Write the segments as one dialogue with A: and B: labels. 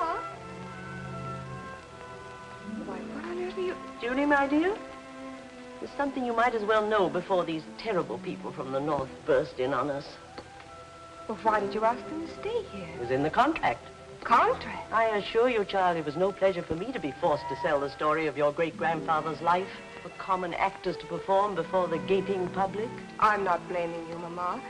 A: Mama. Why, what on earth are you...
B: Julie, my dear, there's something you might as well know before these terrible people from the north burst in on us.
A: Well, why did you ask them to stay here?
B: It was in the contract.
A: Contract?
B: I assure you, child, it was no pleasure for me to be forced to sell the story of your great-grandfather's life for common actors to perform before the gaping public.
A: I'm not blaming you, Mama.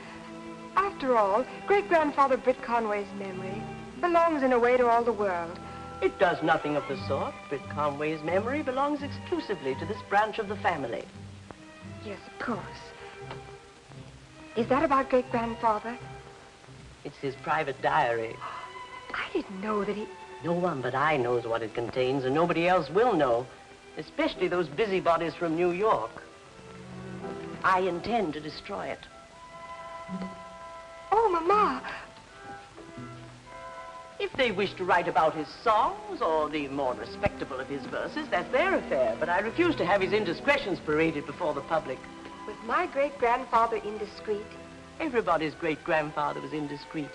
A: After all, great-grandfather Britt Conway's memory belongs in a way to all the world.
B: It does nothing of the sort. Britt Conway's memory belongs exclusively to this branch of the family.
A: Yes, of course. Is that about great-grandfather?
B: It's his private diary.
A: I didn't know that he...
B: No one but I knows what it contains, and nobody else will know, especially those busybodies from New York. I intend to destroy it.
A: Oh, Mama!
B: If they wish to write about his songs or the more respectable of his verses, that's their affair, but I refuse to have his indiscretions paraded before the public.
A: Was my great-grandfather indiscreet?
B: Everybody's great-grandfather was indiscreet.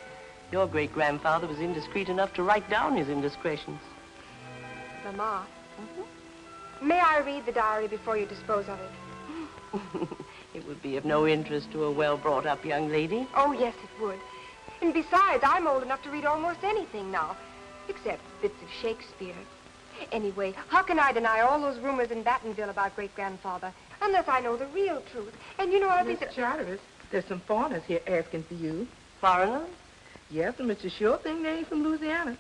B: Your great-grandfather was indiscreet enough to write down his indiscretions.
A: Mama, may I read the diary before you dispose of it?
B: It would be of no interest to a well-brought-up young lady.
A: Oh, yes, it would. And besides, I'm old enough to read almost anything now, except bits of Shakespeare. Anyway, how can I deny all those rumors in Battenville about great-grandfather, unless I know the real truth? And you know, I'll be...
C: Miss Charteris, there's some foreigners here asking for you.
B: Foreigners?
C: Yes, and Mr. Sure think they ain't from Louisiana.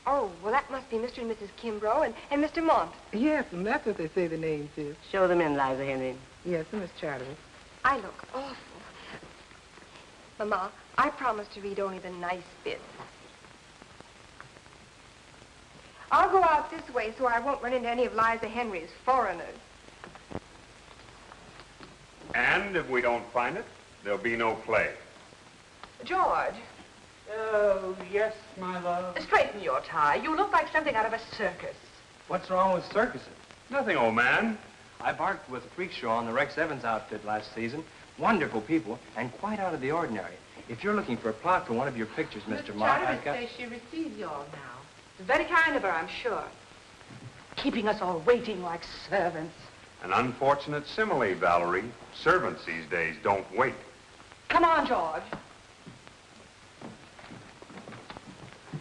A: Oh, well, that must be Mr. and Mrs. Kimbrough and Mr. Mont.
C: Yes, and that's what they say the names is.
B: Show them in, Liza Henry.
C: Yes, and Miss Charteris.
A: I look awful. Mama, I promise to read only the nice bits. I'll go out this way so I won't run into any of Liza Henry's foreigners.
D: And if we don't find it, there'll be no play.
E: George,
F: Oh, yes, my love.
E: straighten your tie. You look like something out of a circus.
F: What's wrong with circuses?
D: Nothing, old man.
F: I barked with a freak show on the Rex Evans outfit last season. Wonderful people, and quite out of the ordinary. If you're looking for a plot for one of your pictures, Mr. Mott, I've got...
E: says she receives you all now. It's very kind of her, I'm sure. Keeping us all waiting like servants.
D: An unfortunate simile, Valerie. Servants these days don't wait.
E: Come on, George.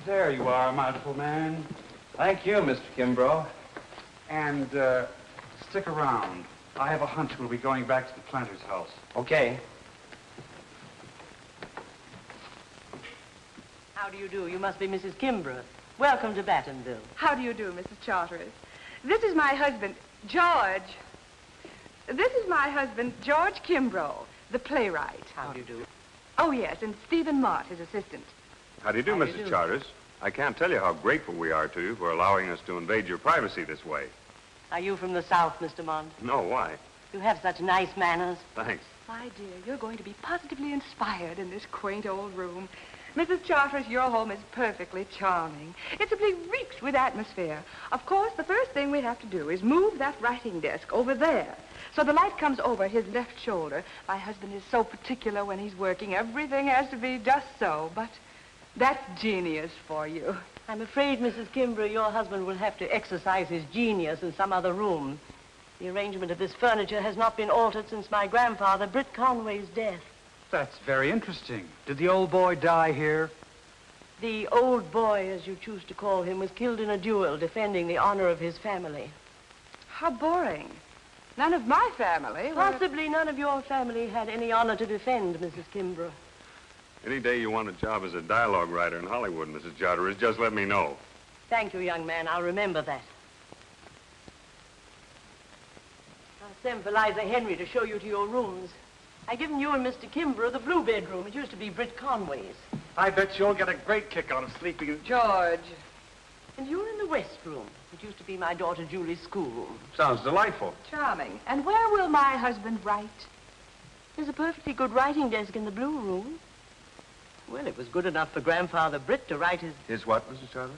F: There you are, my little man. Thank you, Mr. Kimbrough.
G: And, stick around. I have a hunch we'll be going back to the planter's house.
F: Okay.
B: How do you do? You must be Mrs. Kimbrough. Welcome to Battenville.
E: How do you do, Mrs. Charteris? This is my husband, George. This is my husband, George Kimbrough, the playwright.
B: How do you do?
E: Oh, yes, and Stephen Mott, his assistant.
D: How do you do,
B: How do you
D: Mrs.
B: do?
D: Charters? I can't tell you how grateful we are to you for allowing us to invade your privacy this way.
B: Are you from the South, Mr. Mont?
D: No, why?
B: You have such nice manners.
D: Thanks.
E: My dear, you're going to be positively inspired in this quaint old room. Mrs. Charteris, your home is perfectly charming. It simply reeks with atmosphere. Of course, the first thing we have to do is move that writing desk over there, so the light comes over his left shoulder. My husband is so particular when he's working. Everything has to be just so, but that's genius for you.
B: I'm afraid, Mrs. Kimbrough, your husband will have to exercise his genius in some other room. The arrangement of this furniture has not been altered since my grandfather, Britt Conway's death.
G: That's very interesting. Did the old boy die here?
B: The old boy, as you choose to call him, was killed in a duel defending the honor of his family.
E: How boring. None of my family were...
B: Possibly none of your family had any honor to defend, Mrs. Kimbrough.
D: Any day you want a job as a dialogue writer in Hollywood, Mrs. Charters, just let me know.
B: Thank you, young man. I'll remember that. I'll send for Liza Henry to show you to your rooms. I've given you and Mr. Kimbrough the blue bedroom. It used to be Britt Conway's.
G: I bet you'll get a great kick out of sleeping in...
E: George.
B: And you're in the west room. It used to be my daughter Julie's schoolroom.
D: Sounds delightful.
E: Charming. And where will my husband write?
B: There's a perfectly good writing desk in the blue room. Well, it was good enough for Grandfather Britt to write his...
D: His what, Mrs. Charters?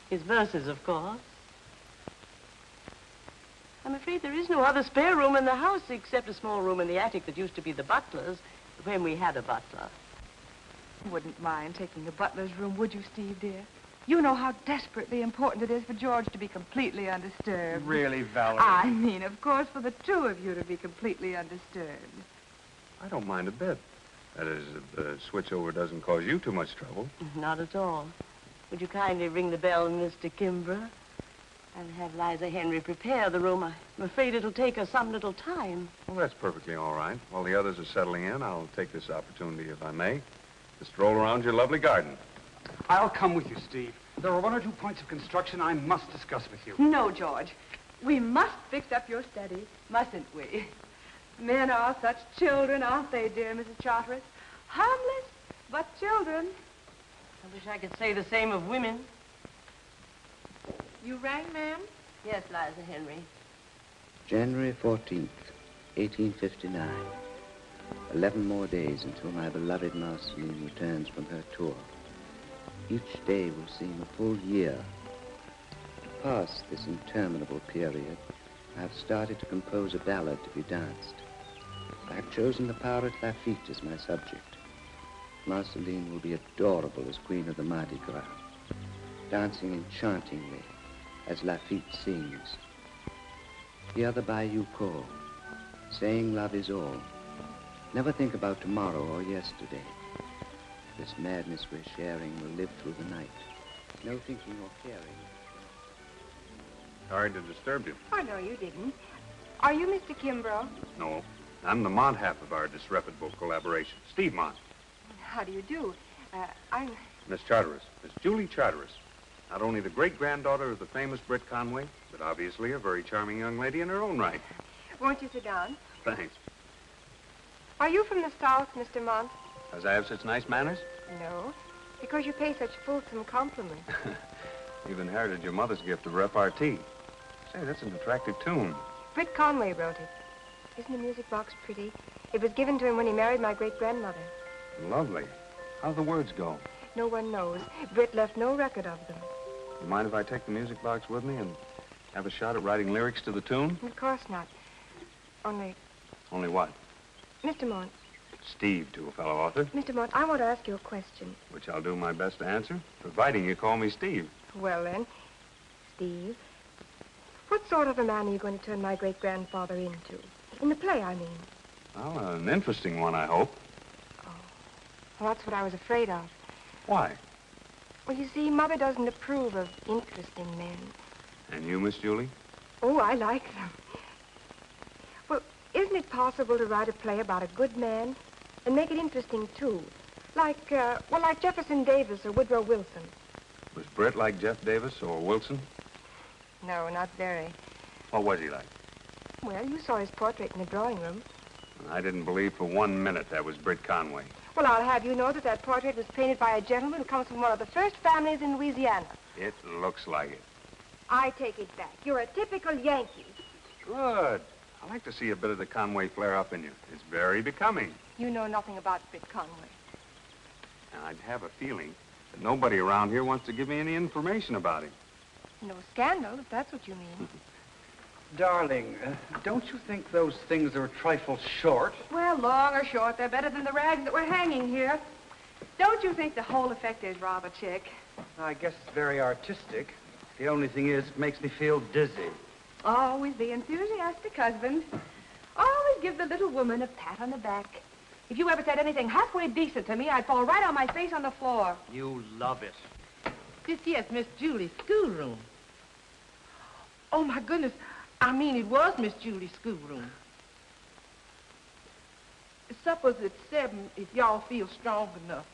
B: His verses, of course. I'm afraid there is no other spare room in the house except a small room in the attic that used to be the butler's when we had a butler.
E: You wouldn't mind taking the butler's room, would you, Steve, dear? You know how desperately important it is for George to be completely undisturbed.
G: Really, Valerie?
E: I mean, of course, for the two of you to be completely undisturbed.
D: I don't mind a bit. That is, if the switchover doesn't cause you too much trouble.
B: Not at all. Would you kindly ring the bell, Mr. Kimbrough? I'll have Liza Henry prepare the room. I'm afraid it'll take her some little time.
D: Well, that's perfectly all right. While the others are settling in, I'll take this opportunity, if I may, to stroll around your lovely garden.
G: I'll come with you, Steve. There are one or two points of construction I must discuss with you.
E: No, George. We must fix up your study, mustn't we? Men are such children, aren't they, dear Mrs. Charteris? Harmless, but children.
B: I wish I could say the same of women.
C: You rang, ma'am?
B: Yes, Liza Henry.
H: January 14th, 1859. 11 more days until my beloved Marceline returns from her tour. Each day will seem a full year. To pass this interminable period, I have started to compose a ballad to be danced. I have chosen the power at Lafitte as my subject. Marceline will be adorable as Queen of the Mardi Gras, dancing enchantingly as Lafitte sings. Hear the bayou call, saying love is all. Never think about tomorrow or yesterday. This madness we're sharing will live through the night. No thinking or caring.
D: Sorry to disturb you.
A: Oh, no, you didn't. Are you Mr. Kimbrough?
D: No, I'm the Mont half of our disreputable collaboration. Steve Mont.
A: How do you do? I'm...
D: Miss Charteris. Miss Julie Charteris. Not only the great-granddaughter of the famous Britt Conway, but obviously a very charming young lady in her own right.
A: Won't you sit down?
D: Thanks.
A: Are you from the South, Mr. Mont?
D: Does I have such nice manners?
A: No, because you pay such fulsome compliments.
D: You've inherited your mother's gift of repartee. Say, that's an attractive tune.
A: Britt Conway wrote it. Isn't the music box pretty? It was given to him when he married my great-grandmother.
D: Lovely. How do the words go?
A: No one knows. Britt left no record of them.
D: You mind if I take the music box with me and have a shot at writing lyrics to the tune?
A: Of course not. Only,
D: Only what?
A: Mr. Mont,
D: Steve, to a fellow author,
A: Mr. Mont, I want to ask you a question.
D: which I'll do my best to answer, providing you call me Steve.
A: Well, then, Steve, what sort of a man are you going to turn my great-grandfather into? In the play, I mean.
D: Well, an interesting one, I hope.
A: Well, that's what I was afraid of.
D: Why?
A: Well, you see, Mother doesn't approve of interesting men.
D: And you, Miss Julie?
A: Oh, I like them. Well, isn't it possible to write a play about a good man and make it interesting, too? Like Jefferson Davis or Woodrow Wilson.
D: Was Britt like Jeff Davis or Wilson?
A: No, not very.
D: What was he like?
A: Well, you saw his portrait in the drawing room.
D: I didn't believe for 1 minute that was Britt Conway.
A: Well, I'll have you know that that portrait was painted by a gentleman who comes from one of the first families in Louisiana.
D: It looks like it.
A: I take it back. You're a typical Yankee.
D: Good. I like to see a bit of the Conway flare up in you. It's very becoming.
A: You know nothing about Britt Conway.
D: And I'd have a feeling that nobody around here wants to give me any information about him.
A: No scandal, if that's what you mean.
G: Darling, don't you think those things are a trifle short?
E: Well, long or short, they're better than the rags that we're hanging here. Don't you think the whole effect is rather chic?
G: I guess it's very artistic. The only thing is, it makes me feel dizzy.
E: Always the enthusiastic husband. Always give the little woman a pat on the back. If you ever said anything halfway decent to me, I'd fall right on my face on the floor.
G: You love it.
C: This here's Miss Julie's schoolroom. Oh, my goodness. I mean, it was Miss Julie's schoolroom. Supper's at 7 if y'all feel strong enough.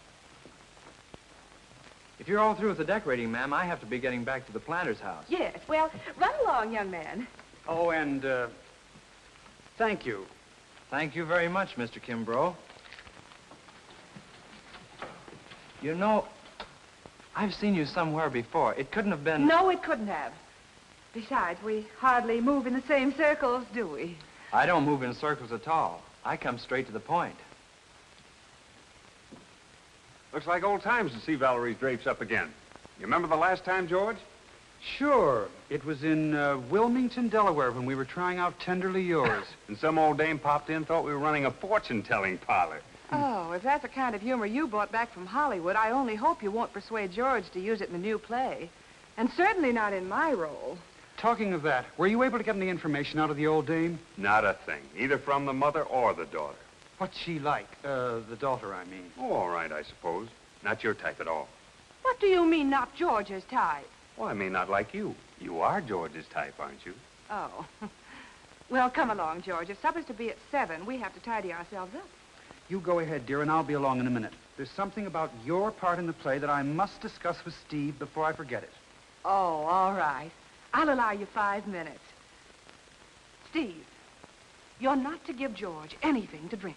F: If you're all through with the decorating, ma'am, I have to be getting back to the planter's house.
E: Yes, well, run along, young man.
G: Oh, and, thank you.
F: Thank you very much, Mr. Kimbrough. You know, I've seen you somewhere before. It couldn't have been...
E: No, it couldn't have. Besides, we hardly move in the same circles, do we?
F: I don't move in circles at all. I come straight to the point.
D: Looks like old times to see Valerie's drapes up again. You remember the last time, George?
G: Sure. It was in Wilmington, Delaware, when we were trying out Tenderly Yours.
D: And some old dame popped in, thought we were running a fortune-telling parlor.
E: Oh, if that's the kind of humor you brought back from Hollywood, I only hope you won't persuade George to use it in the new play. And certainly not in my role.
G: Talking of that, were you able to get any information out of the old dame?
D: Not a thing, either from the mother or the daughter.
G: What's she like? The daughter, I mean.
D: Oh, all right, I suppose. Not your type at all.
E: What do you mean, not George's type?
D: Well, I mean, not like you. You are George's type, aren't you?
E: Oh. Well, come along, George. If supper's to be at 7, we have to tidy ourselves up.
G: You go ahead, dear, and I'll be along in a minute. There's something about your part in the play that I must discuss with Steve before I forget it.
E: Oh, all right. I'll allow you 5 minutes. Steve, you're not to give George anything to drink.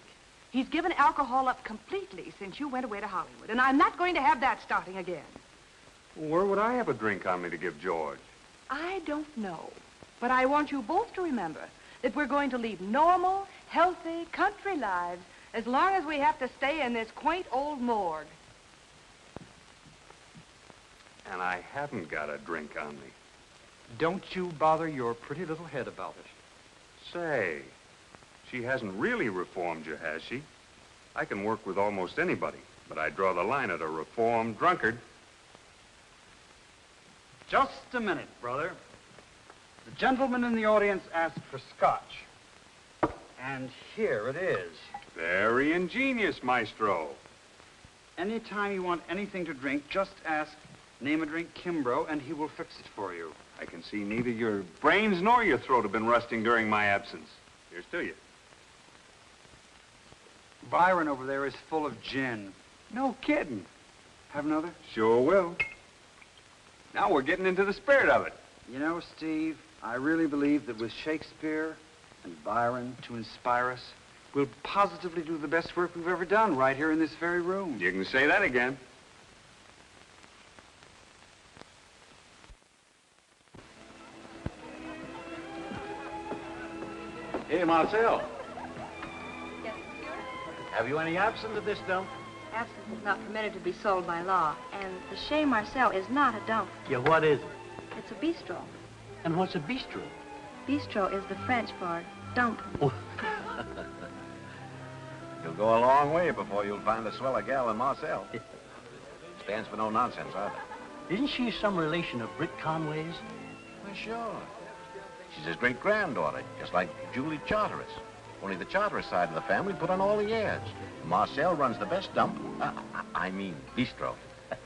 E: He's given alcohol up completely since you went away to Hollywood, and I'm not going to have that starting again.
D: Where would I have a drink on me to give George?
E: I don't know, but I want you both to remember that we're going to lead normal, healthy, country lives as long as we have to stay in this quaint old morgue.
D: And I haven't got a drink on me.
G: Don't you bother your pretty little head about it.
D: Say, she hasn't really reformed you, has she? I can work with almost anybody, but I draw the line at a reformed drunkard.
G: Just a minute, brother. The gentleman in the audience asked for scotch. And here it is.
D: Very ingenious, Maestro.
G: Anytime you want anything to drink, just ask, name a drink, Kimbrough, and he will fix it for you.
D: I can see neither your brains nor your throat have been rusting during my absence. Here's to you.
G: Byron over there is full of gin.
D: No kidding.
G: Have another?
D: Sure will. Now we're getting into the spirit of it.
G: You know, Steve, I really believe that with Shakespeare and Byron to inspire us, we'll positively do the best work we've ever done right here in this very room.
D: You can say that again.
I: Hey, Marcel,
A: Yes,
I: have you any absinthe at this dump?
A: absinthe is not permitted to be sold by law, and the Chez Marcel is not a dump.
I: Yeah, what is it?
A: It's a bistro.
I: And what's a bistro?
A: Bistro is the French for dump.
J: You'll go a long way before you'll find a sweller gal in Marcel. Stands for no nonsense, either.
I: Isn't she some relation of Britt Conway's?
J: Well, sure. She's his great-granddaughter, just like Julie Charteris. Only the Charteris side of the family put on all the airs. Marcel runs the best dump, I mean bistro,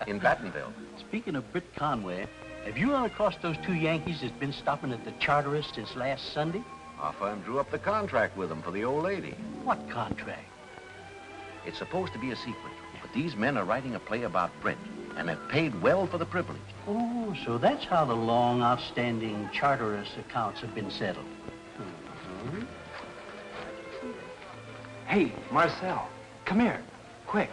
J: in Battenville.
I: Speaking of Britt Conway, have you run across those two Yankees that's been stopping at the Charteris since last Sunday?
J: Our firm drew up the contract with them for the old lady.
I: What contract?
J: It's supposed to be a secret, but these men are writing a play about Britt, and have paid well for the privilege.
I: Oh, so that's how the long outstanding Charteris accounts have been settled. Mm-hmm.
F: Hey, Marcel, come here, quick.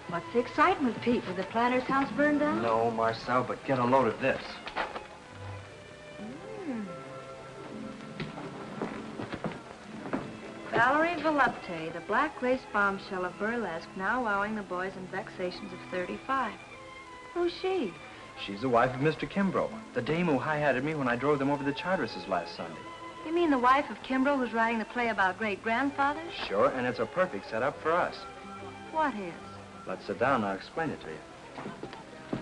A: What's the excitement, Pete? Did the planter's house burn down?
F: No, Marcel, but get a load of this.
A: Valerie Volupte, the black lace bombshell of burlesque, now wowing the boys in vexations of 35. Who's she?
F: She's the wife of Mr. Kimbrough, the dame who hi-hatted me when I drove them over the Charterises last Sunday.
A: You mean the wife of Kimbrough who's writing the play about great-grandfathers?
F: Sure, and it's a perfect setup for us.
A: What is?
F: Let's sit down and I'll explain it to you.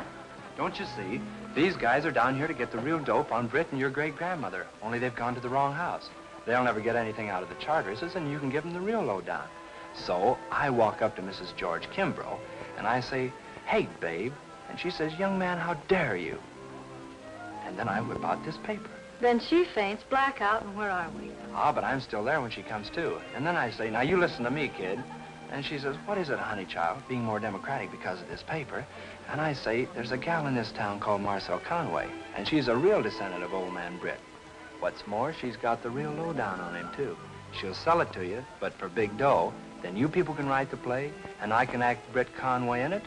F: Don't you see? These guys are down here to get the real dope on Britt and your great-grandmother, only they've gone to the wrong house. They'll never get anything out of the Charterises, and you can give them the real lowdown. So I walk up to Mrs. George Kimbrough, and I say, "Hey, babe." And she says, "Young man, how dare you?" And then I whip out this paper.
A: Then she faints, blackout, and where are we?
F: Ah, but I'm still there when she comes to. And then I say, "Now you listen to me, kid." And she says, "What is it, honey child?" Being more democratic because of this paper. And I say, "There's a gal in this town called Marcel Conway, and she's a real descendant of old man Britt. What's more, she's got the real lowdown on him, too. She'll sell it to you, but for big dough. Then you people can write the play, and I can act Britt Conway in it.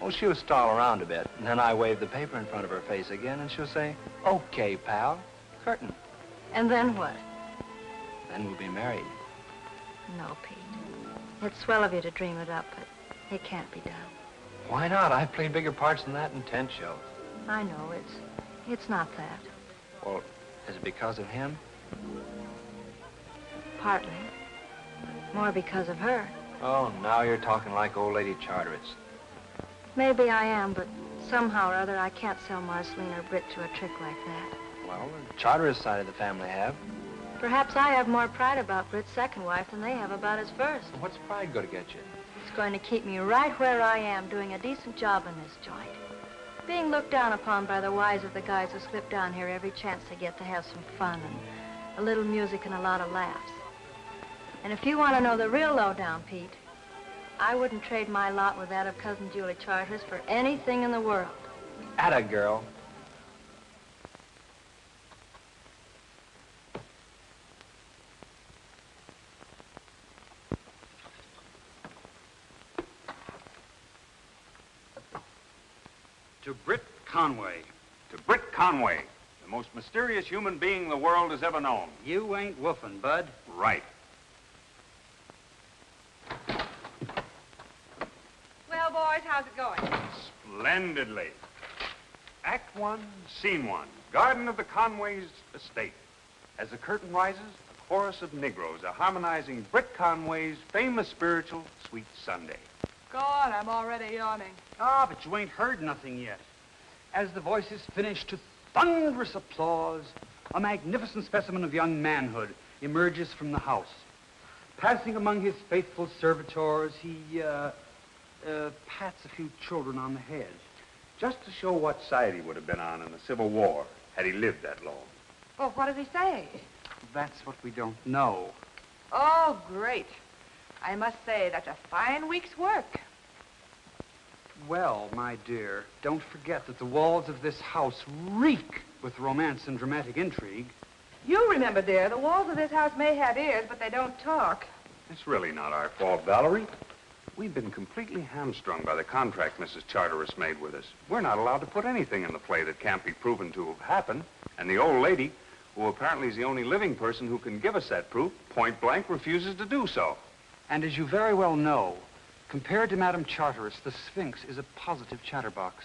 F: Oh, she'll stall around a bit, and then I wave the paper in front of her face again, and she'll say, 'Okay, pal, curtain.'
A: And then what?
F: Then we'll be married."
A: No, Pete. It's swell of you to dream it up, but it can't be done.
F: Why not? I've played bigger parts than that in 10 shows.
A: I know, it's not that.
F: Well, is it because of him?
A: Partly.
K: More because of her.
F: Oh, now you're talking like old lady Charteris.
K: Maybe I am, but somehow or other I can't sell Marceline or Britt to a trick like that.
F: Well, the Charteris side of the family have.
K: Perhaps I have more pride about Britt's second wife than they have about his first.
F: What's pride going to get you?
K: It's going to keep me right where I am, doing a decent job in this joint. Being looked down upon by the wives of the guys who slip down here every chance they get to have some fun and a little music and a lot of laughs. And if you want to know the real lowdown, Pete, I wouldn't trade my lot with that of Cousin Julie Charteris for anything in the world.
F: Atta girl.
G: To Britt Conway.
D: To Britt Conway, the most mysterious human being the world has ever known.
G: You ain't woofing, bud.
D: Right.
E: Well, boys, how's it going?
D: Splendidly. Act 1, Scene 1. Garden of the Conways' estate. As the curtain rises, a chorus of Negroes are harmonizing Britt Conway's famous spiritual, Sweet Sunday.
E: Go on, I'm already yawning.
G: Ah, but you ain't heard nothing yet. As the voices finish to thunderous applause, a magnificent specimen of young manhood emerges from the house. Passing among his faithful servitors, he, pats a few children on the head.
D: Just to show what side he would have been on in the Civil War had he lived that long.
E: Well, what does he say?
G: That's what we don't know.
E: Oh, great. I must say, that's a fine week's work.
G: Well, my dear, don't forget that the walls of this house reek with romance and dramatic intrigue.
E: You remember, dear, the walls of this house may have ears, but they don't talk.
D: It's really not our fault, Valerie. We've been completely hamstrung by the contract Mrs. Charteris made with us. We're not allowed to put anything in the play that can't be proven to have happened. And the old lady, who apparently is the only living person who can give us that proof, point blank refuses to do so.
G: And as you very well know, compared to Madame Charteris, the Sphinx is a positive chatterbox.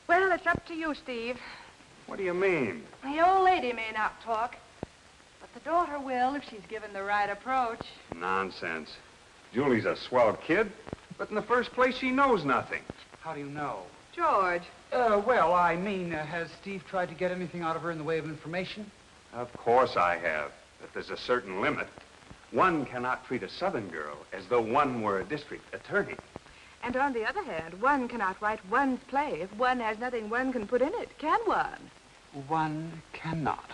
E: Well, it's up to you, Steve.
D: What do you mean?
E: The old lady may not talk, but the daughter will if she's given the right approach.
D: Nonsense. Julie's a swell kid, but in the first place, she knows nothing.
G: How do you know?
E: George.
G: Well, I mean, has Steve tried to get anything out of her in the way of information?
D: Of course I have, but there's a certain limit. One cannot treat a Southern girl as though one were a district attorney.
E: And on the other hand, one cannot write one's play if one has nothing one can put in it, can one?
G: One cannot.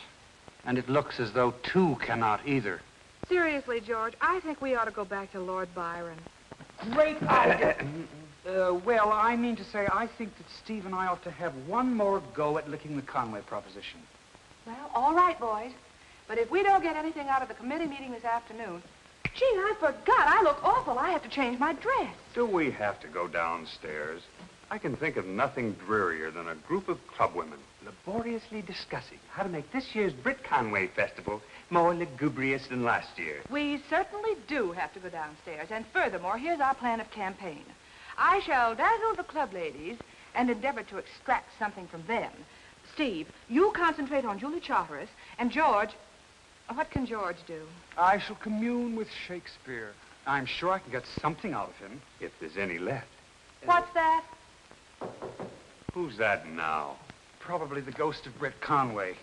G: And it looks as though two cannot either.
E: Seriously, George, I think we ought to go back to Lord Byron.
G: Great idea. Well, I mean to say, I think that Steve and I ought to have one more go at licking the Conway proposition.
E: Well, all right, boys. But if we don't get anything out of the committee meeting this afternoon... Gee, I forgot. I look awful. I have to change my dress.
D: Do we have to go downstairs? I can think of nothing drearier than a group of clubwomen laboriously discussing how to make this year's Britt Conway Festival more lugubrious than last year.
E: We certainly do have to go downstairs. And furthermore, here's our plan of campaign. I shall dazzle the club ladies and endeavor to extract something from them. Steve, you concentrate on Julie Charteris, and George... What can George do?
G: I shall commune with Shakespeare. I'm sure I can get something out of him.
D: If there's any left.
E: What's that?
D: Who's that now?
G: Probably the ghost of Britt Conway.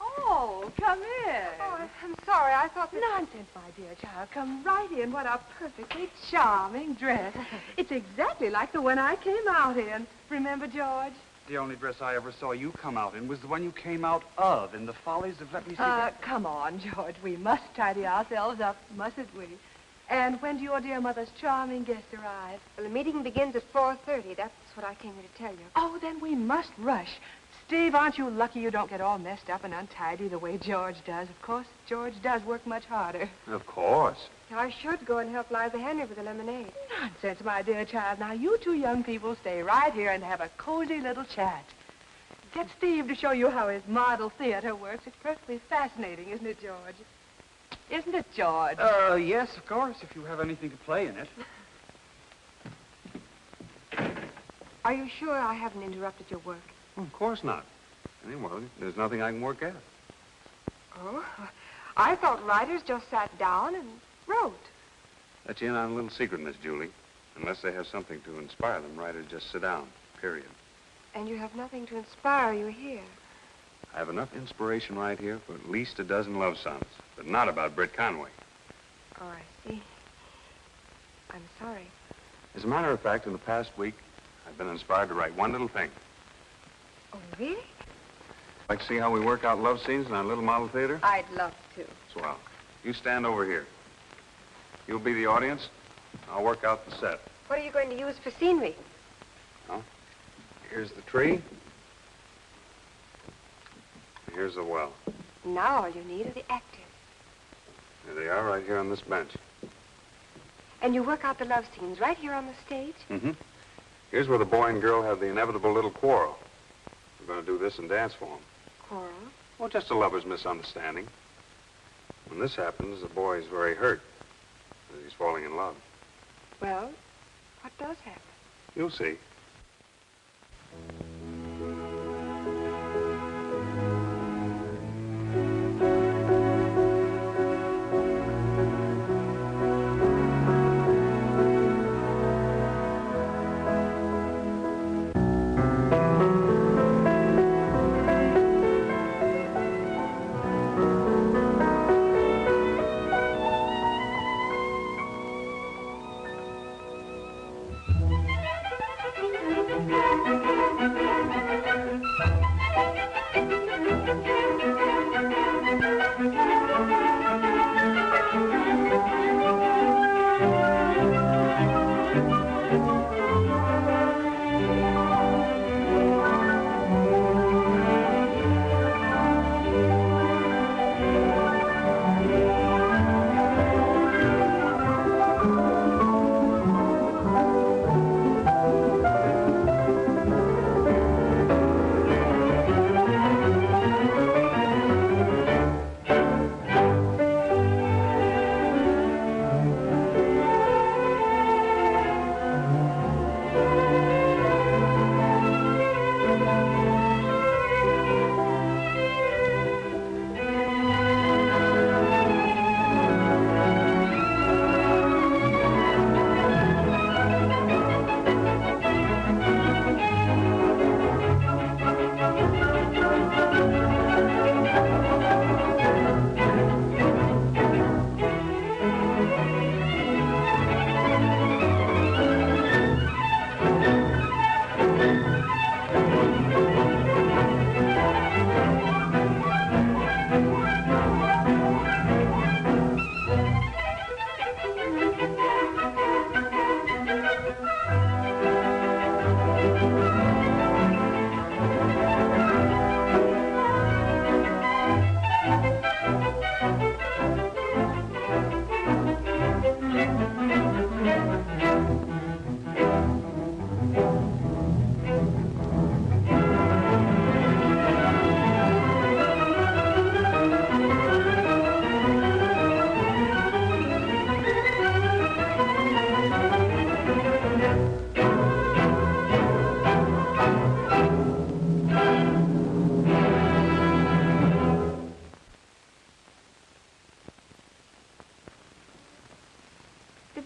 E: Oh, come in.
A: Oh, I'm sorry. I thought that...
E: Nonsense, my dear child. Come right in. What a perfectly charming dress. It's exactly like the one I came out in. Remember, George?
G: The only dress I ever saw you come out in was the one you came out of in the Follies of Let Me See.
E: Come on, George. We must tidy ourselves up, mustn't we? And when do your dear mother's charming guest arrive?
A: Well, the meeting begins at 4:30. That's what I came here to tell you.
E: Oh, then we must rush. Steve, aren't you lucky you don't get all messed up and untidy the way George does? Of course, George does work much harder.
D: Of course.
A: I should go and help Liza Henry with the lemonade.
E: Nonsense, my dear child. Now, you two young people stay right here and have a cozy little chat. Get Steve to show you how his model theater works. It's perfectly fascinating, isn't it, George? Isn't it, George?
G: Yes, of course, if you have anything to play in it.
A: Are you sure I haven't interrupted your work?
D: Well, of course not. Anyway, there's nothing I can work at.
A: Oh? I thought writers just sat down and wrote.
D: Let you in on a little secret, Miss Julie. Unless they have something to inspire them, writers just sit down, period.
A: And you have nothing to inspire you here.
D: I have enough inspiration right here for at least a dozen love sonnets, but not about Britt Conway.
A: Oh, I see. I'm sorry.
D: As a matter of fact, in the past week, I've been inspired to write one little thing.
A: Oh, really?
D: Like to see how we work out love scenes in our little model theater?
A: I'd love to.
D: Swell. You stand over here. You'll be the audience. I'll work out the set.
A: What are you going to use for scenery?
D: Well, here's the tree. Here's the well.
A: Now all you need are the actors.
D: There they are, right here on this bench.
A: And you work out the love scenes right here on the stage?
D: Mm-hmm. Here's where the boy and girl have the inevitable little quarrel. We're going to do this in dance form.
A: Quarrel?
D: Well, just a lover's misunderstanding. When this happens, the boy is very hurt. He's falling in love.
A: Well, what does happen?
D: You'll see.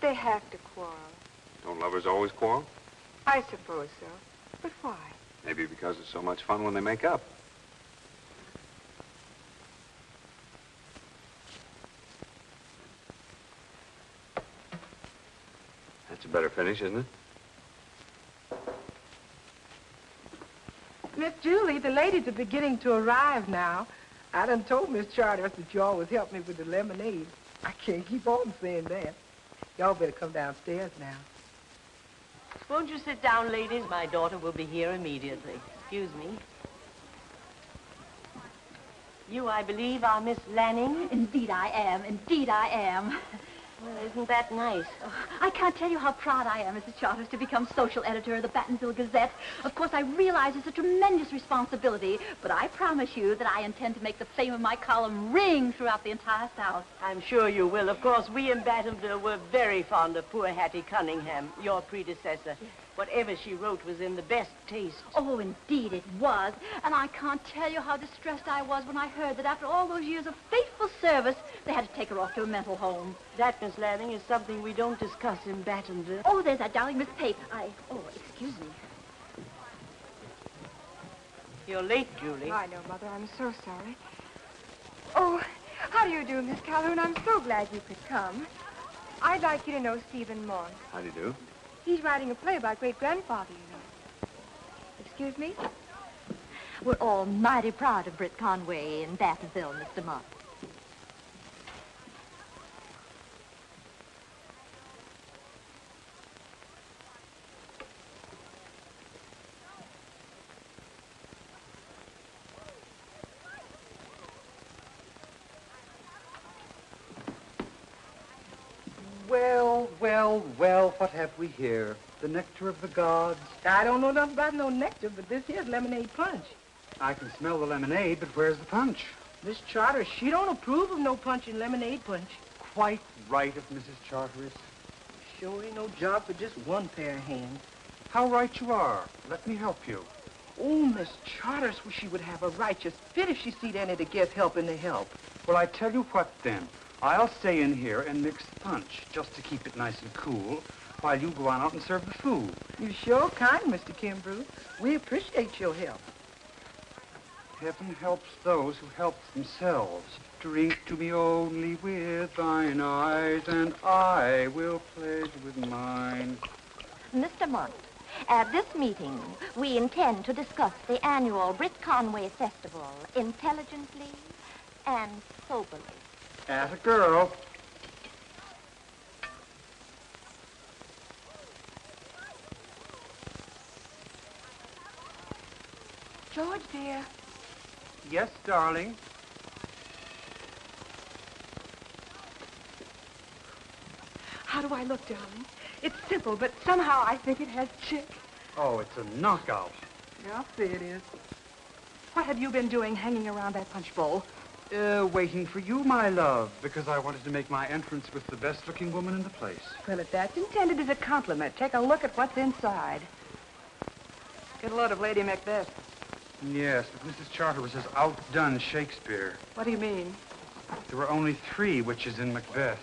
A: They have to quarrel.
D: Don't lovers always quarrel?
A: I suppose so. But why?
D: Maybe because it's so much fun when they make up. That's a better finish, isn't it?
C: Miss Julie, the ladies are beginning to arrive now. I done told Miss Charters that you always help me with the lemonade. I can't keep on saying that. Y'all better come downstairs now.
B: Won't you sit down, ladies? My daughter will be here immediately. Excuse me. You, I believe, are Miss Lanning?
L: Indeed I am. Indeed I am.
B: Well, isn't that nice?
L: Oh, I can't tell you how proud I am, Mrs. Charters, to become social editor of the Battenville Gazette. Of course, I realize it's a tremendous responsibility, but I promise you that I intend to make the fame of my column ring throughout the entire South.
B: I'm sure you will. Of course, we in Battenville were very fond of poor Hattie Cunningham, your predecessor. Whatever she wrote was in the best taste.
L: Oh, indeed it was. And I can't tell you how distressed I was when I heard that after all those years of faithful service, they had to take her off to a mental home.
B: That, Miss Lanning, is something we don't discuss in Battenville.
L: Oh, there's that darling Miss Pate. Excuse me.
B: You're late, Julie.
A: I know, Mother. I'm so sorry. Oh, how do you do, Miss Calhoun? I'm so glad you could come. I'd like you to know Stephen Moore.
D: How do you do?
A: He's writing a play about great-grandfather, you know. Excuse me?
L: We're all mighty proud of Britt Conway in Battenville, Mr. Mott.
G: Well, what have we here? The nectar of the gods?
C: I don't know nothing about no nectar, but this here's lemonade punch.
G: I can smell the lemonade, but where's the punch?
C: Miss Charter, she don't approve of no punch in lemonade punch.
G: Quite right of Mrs. Charteris.
C: Sure ain't no job for just one pair of hands.
G: How right you are. Let me help you.
C: Oh, Miss Charters, wish she would have a righteous fit if she see any of the guests helping to help.
G: Well, I tell you what, then. I'll stay in here and mix the punch, just to keep it nice and cool, while you go on out and serve the food.
C: You sure kind, Mr. Kimbrough. We appreciate your help.
G: Heaven helps those who help themselves. Drink to me only with thine eyes, and I will pledge with mine.
K: Mr. Mott, at this meeting, we intend to discuss the annual Britt Conway Festival intelligently and soberly.
G: As a girl.
A: George, dear.
G: Yes, darling.
E: How do I look, darling? It's simple, but somehow I think it has chick.
G: Oh, it's a knockout.
E: I'll say it is. What have you been doing hanging around that punch bowl?
G: Waiting for you, my love, because I wanted to make my entrance with the best-looking woman in the place.
E: Well, if that's intended as a compliment, take a look at what's inside. Get a load of Lady Macbeth.
G: Yes, but Mrs. Charteris has outdone Shakespeare.
E: What do you mean?
G: There were only 3 witches in Macbeth.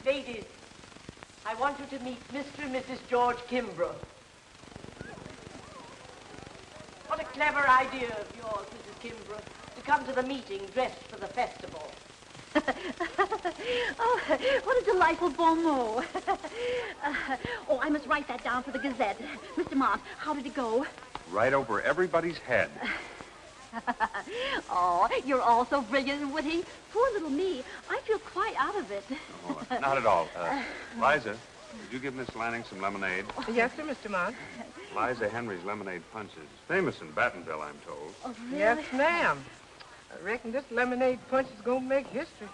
B: Ladies, I want you to meet Mr. and Mrs. George Kimbrough. What a clever idea of yours, Mrs. Kimbrough, to come to the meeting dressed for the festival.
L: Oh, what a delightful bon mot. I must write that down for the Gazette. Mr. Mott, how did it go?
D: Right over everybody's head.
L: Oh, you're all so brilliant and witty. Poor little me. I feel quite out of it.
D: Oh, not at all. Liza, would you give Miss Lanning some lemonade?
C: Yes, sir, Mr. Mott.
D: Liza Henry's lemonade punch is famous in Battenville, I'm told.
L: Oh, really?
C: Yes, ma'am. I reckon this lemonade punch is going to make history.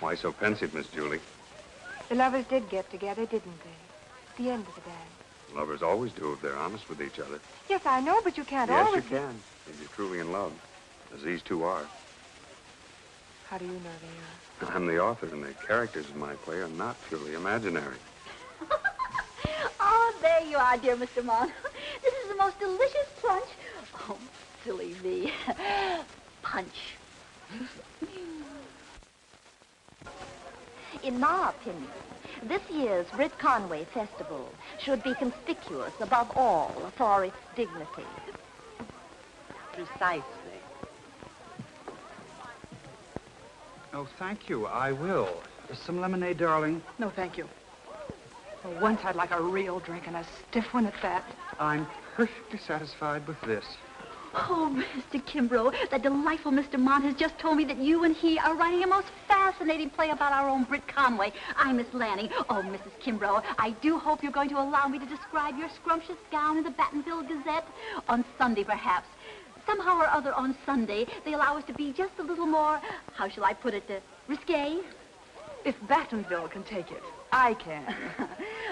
D: Why so pensive, Miss Julie?
A: The lovers did get together, didn't they? The end of the dance.
D: Lovers always do if they're honest with each other.
A: Yes, I know, but you can't
D: Yes,
A: always...
D: you can, if you're truly in love, as these two are.
A: How do you know they are?
D: I'm the author, and the characters in my play are not purely imaginary.
L: Oh, there you are, dear Mr. Mott. This is the most delicious punch. Oh, silly me. Punch.
K: In my opinion, this year's Britt Conway Festival should be conspicuous above all for its dignity.
B: Precisely.
G: Oh, thank you. I will. Some lemonade, darling.
E: No, thank you. For once, I'd like a real drink, and a stiff one at that.
G: I'm perfectly satisfied with this.
L: Oh, Mr. Kimbrough, that delightful Mr. Mott has just told me that you and he are writing a most fascinating play about our own Britt Conway. I'm Miss Lanning. Oh, Mrs. Kimbrough, I do hope you're going to allow me to describe your scrumptious gown in the Battenville Gazette. On Sunday, perhaps. Somehow or other on Sunday, they allow us to be just a little more, how shall I put it, risque?
E: If Battenville can take it, I can.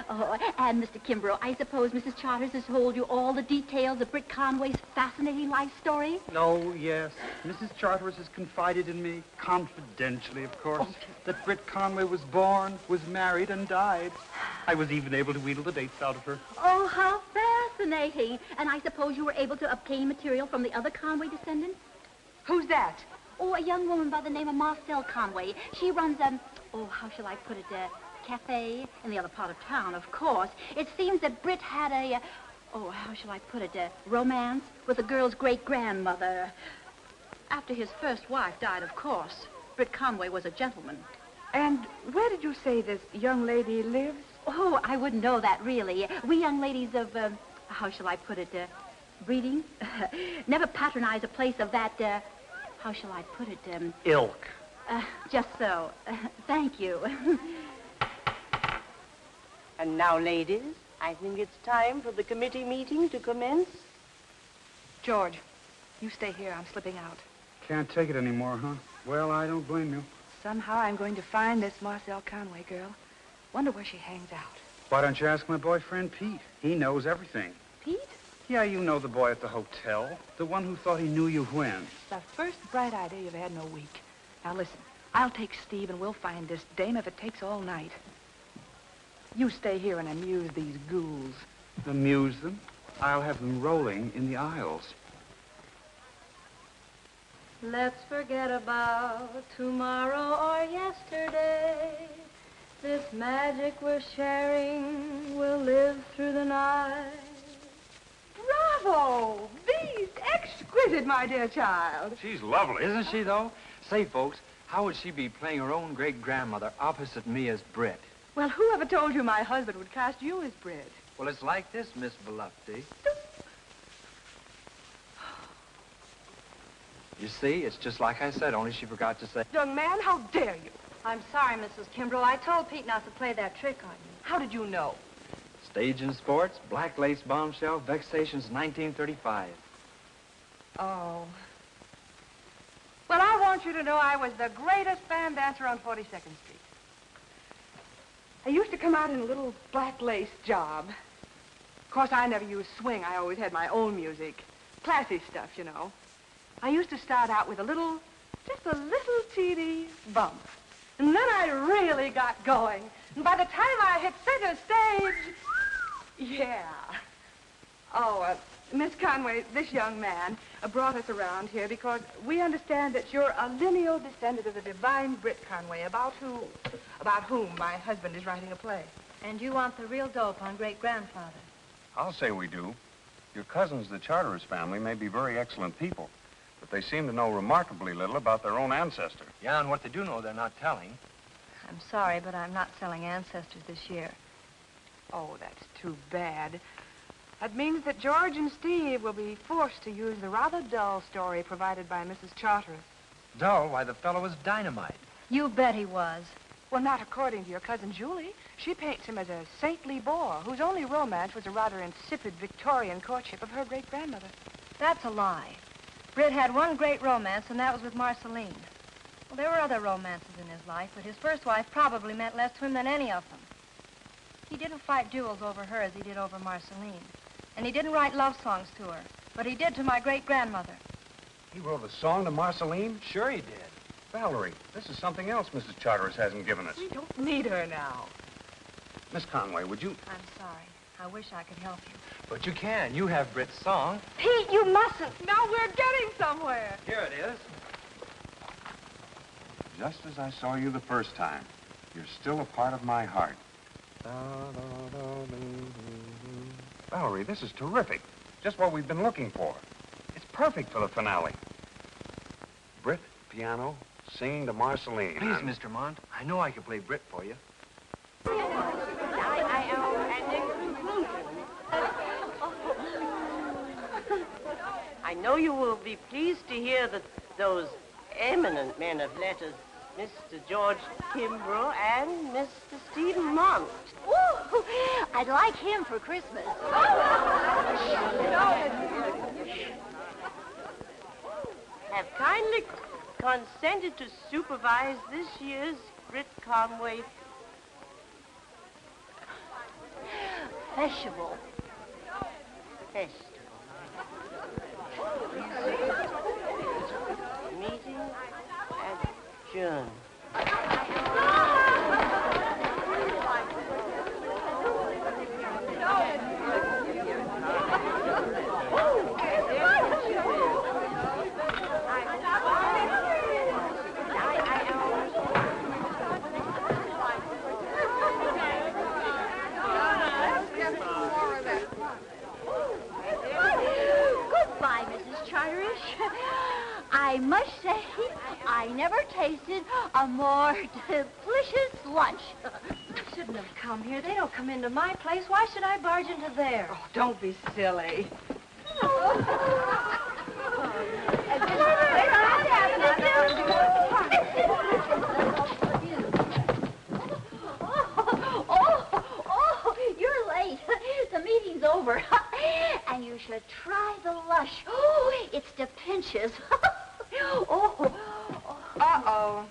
L: Oh, and Mr. Kimbrough, I suppose Mrs. Charters has told you all the details of Britt Conway's fascinating life story?
G: Oh, yes. Mrs. Charters has confided in me, confidentially, of course, that Britt Conway was born, was married, and died. I was even able to wheedle the dates out of her.
L: Oh, how fascinating. And I suppose you were able to obtain material from the other Conway descendants?
E: Who's that?
L: Oh, a young woman by the name of Marcel Conway. She runs how shall I put it, cafe in the other part of town, of course. It seems that Britt had how shall I put it, romance with the girl's great-grandmother. After his first wife died, of course. Britt Conway was a gentleman.
E: And where did you say this young lady lives?
L: Oh, I wouldn't know that, really. We young ladies of, how shall I put it, breeding, never patronize a place of that, how shall I put it,
I: Ilk.
L: Just so. Thank you.
B: And now, ladies, I think it's time for the committee meeting to commence.
E: George, you stay here. I'm slipping out.
G: Can't take it anymore, huh? Well, I don't blame you.
E: Somehow I'm going to find this Marcel Conway girl. Wonder where she hangs out.
G: Why don't you ask my boyfriend, Pete? He knows everything.
E: Pete?
G: Yeah, you know the boy at the hotel. The one who thought he knew you when.
E: It's the first bright idea you've had in a week. Now listen, I'll take Steve and we'll find this dame if it takes all night. You stay here and amuse these ghouls.
G: Amuse them? I'll have them rolling in the aisles.
K: Let's forget about tomorrow or yesterday. This magic we're sharing will live through the night.
E: Bravo! These exquisite, my dear child.
F: She's lovely, isn't she, though? Say, folks, how would she be playing her own great-grandmother opposite me as Britt?
E: Well, whoever told you my husband would cast you as Britt?
F: Well, it's like this, Miss Volupty. You see, it's just like I said, only she forgot to say...
E: Young man, how dare you?
K: I'm sorry, Mrs. Kimbrough. I told Pete not to play that trick on you.
E: How did you know?
F: Stage and sports, black lace bombshell, vexations, 1935.
E: Oh. Well, I want you to know I was the greatest band dancer on 42nd Street. I used to come out in a little black lace job. Of course, I never used swing. I always had my own music. Classy stuff, you know. I used to start out with just a little teeny bump. And then I really got going. And by the time I hit center stage, yeah. Oh, Miss Conway, this young man brought us around here because we understand that you're a lineal descendant of the divine Britt Conway, about whom my husband is writing a play.
K: And you want the real dope on great-grandfather.
D: I'll say we do. Your cousins, the Charteris family, may be very excellent people, but they seem to know remarkably little about their own ancestor.
F: Yeah, and what they do know, they're not telling.
K: I'm sorry, but I'm not selling ancestors this year.
E: Oh, that's too bad. That means that George and Steve will be forced to use the rather dull story provided by Mrs. Charteris.
F: Dull? Why, the fellow was dynamite.
K: You bet he was.
E: Well, not according to your cousin Julie. She paints him as a saintly boor whose only romance was a rather insipid Victorian courtship of her great-grandmother.
K: That's a lie. Britt had one great romance, and that was with Marceline. Well, there were other romances in his life, but his first wife probably meant less to him than any of them. He didn't fight duels over her as he did over Marceline. And he didn't write love songs to her, but he did to my great-grandmother.
D: He wrote a song to Marceline?
F: Sure he did.
D: Valerie, this is something else Mrs. Charteris hasn't given us.
E: We don't need her now.
D: Miss Conway, would you...
K: I'm sorry. I wish I could help you.
F: But you can. You have Britt's song.
E: Pete, you mustn't. Now we're getting somewhere.
F: Here it is.
D: Just as I saw you the first time, you're still a part of my heart. Valerie, this is terrific. Just what we've been looking for. It's perfect for the finale. Britt, piano, singing to Marceline.
F: Please, Mr. Mont. I know I can play Britt for you.
B: I know you will be pleased to hear that those eminent men of letters, Mr. George Kimbrough and Mr. Stephen Mont.
L: Ooh, I'd like him for Christmas.
B: Have kindly consented to supervise this year's Britt Conway.
L: festival.
B: Meeting adjourned.
L: Goodbye, Mrs. Charterish. I must say, I never tasted a more delicious lunch.
K: I shouldn't have come here. They don't come into my place. Why should I barge into theirs?
E: Oh, don't be silly.
L: Oh, you're late. The meeting's over. And you should try the lush. Oh, it's to pinches.
E: Uh-oh.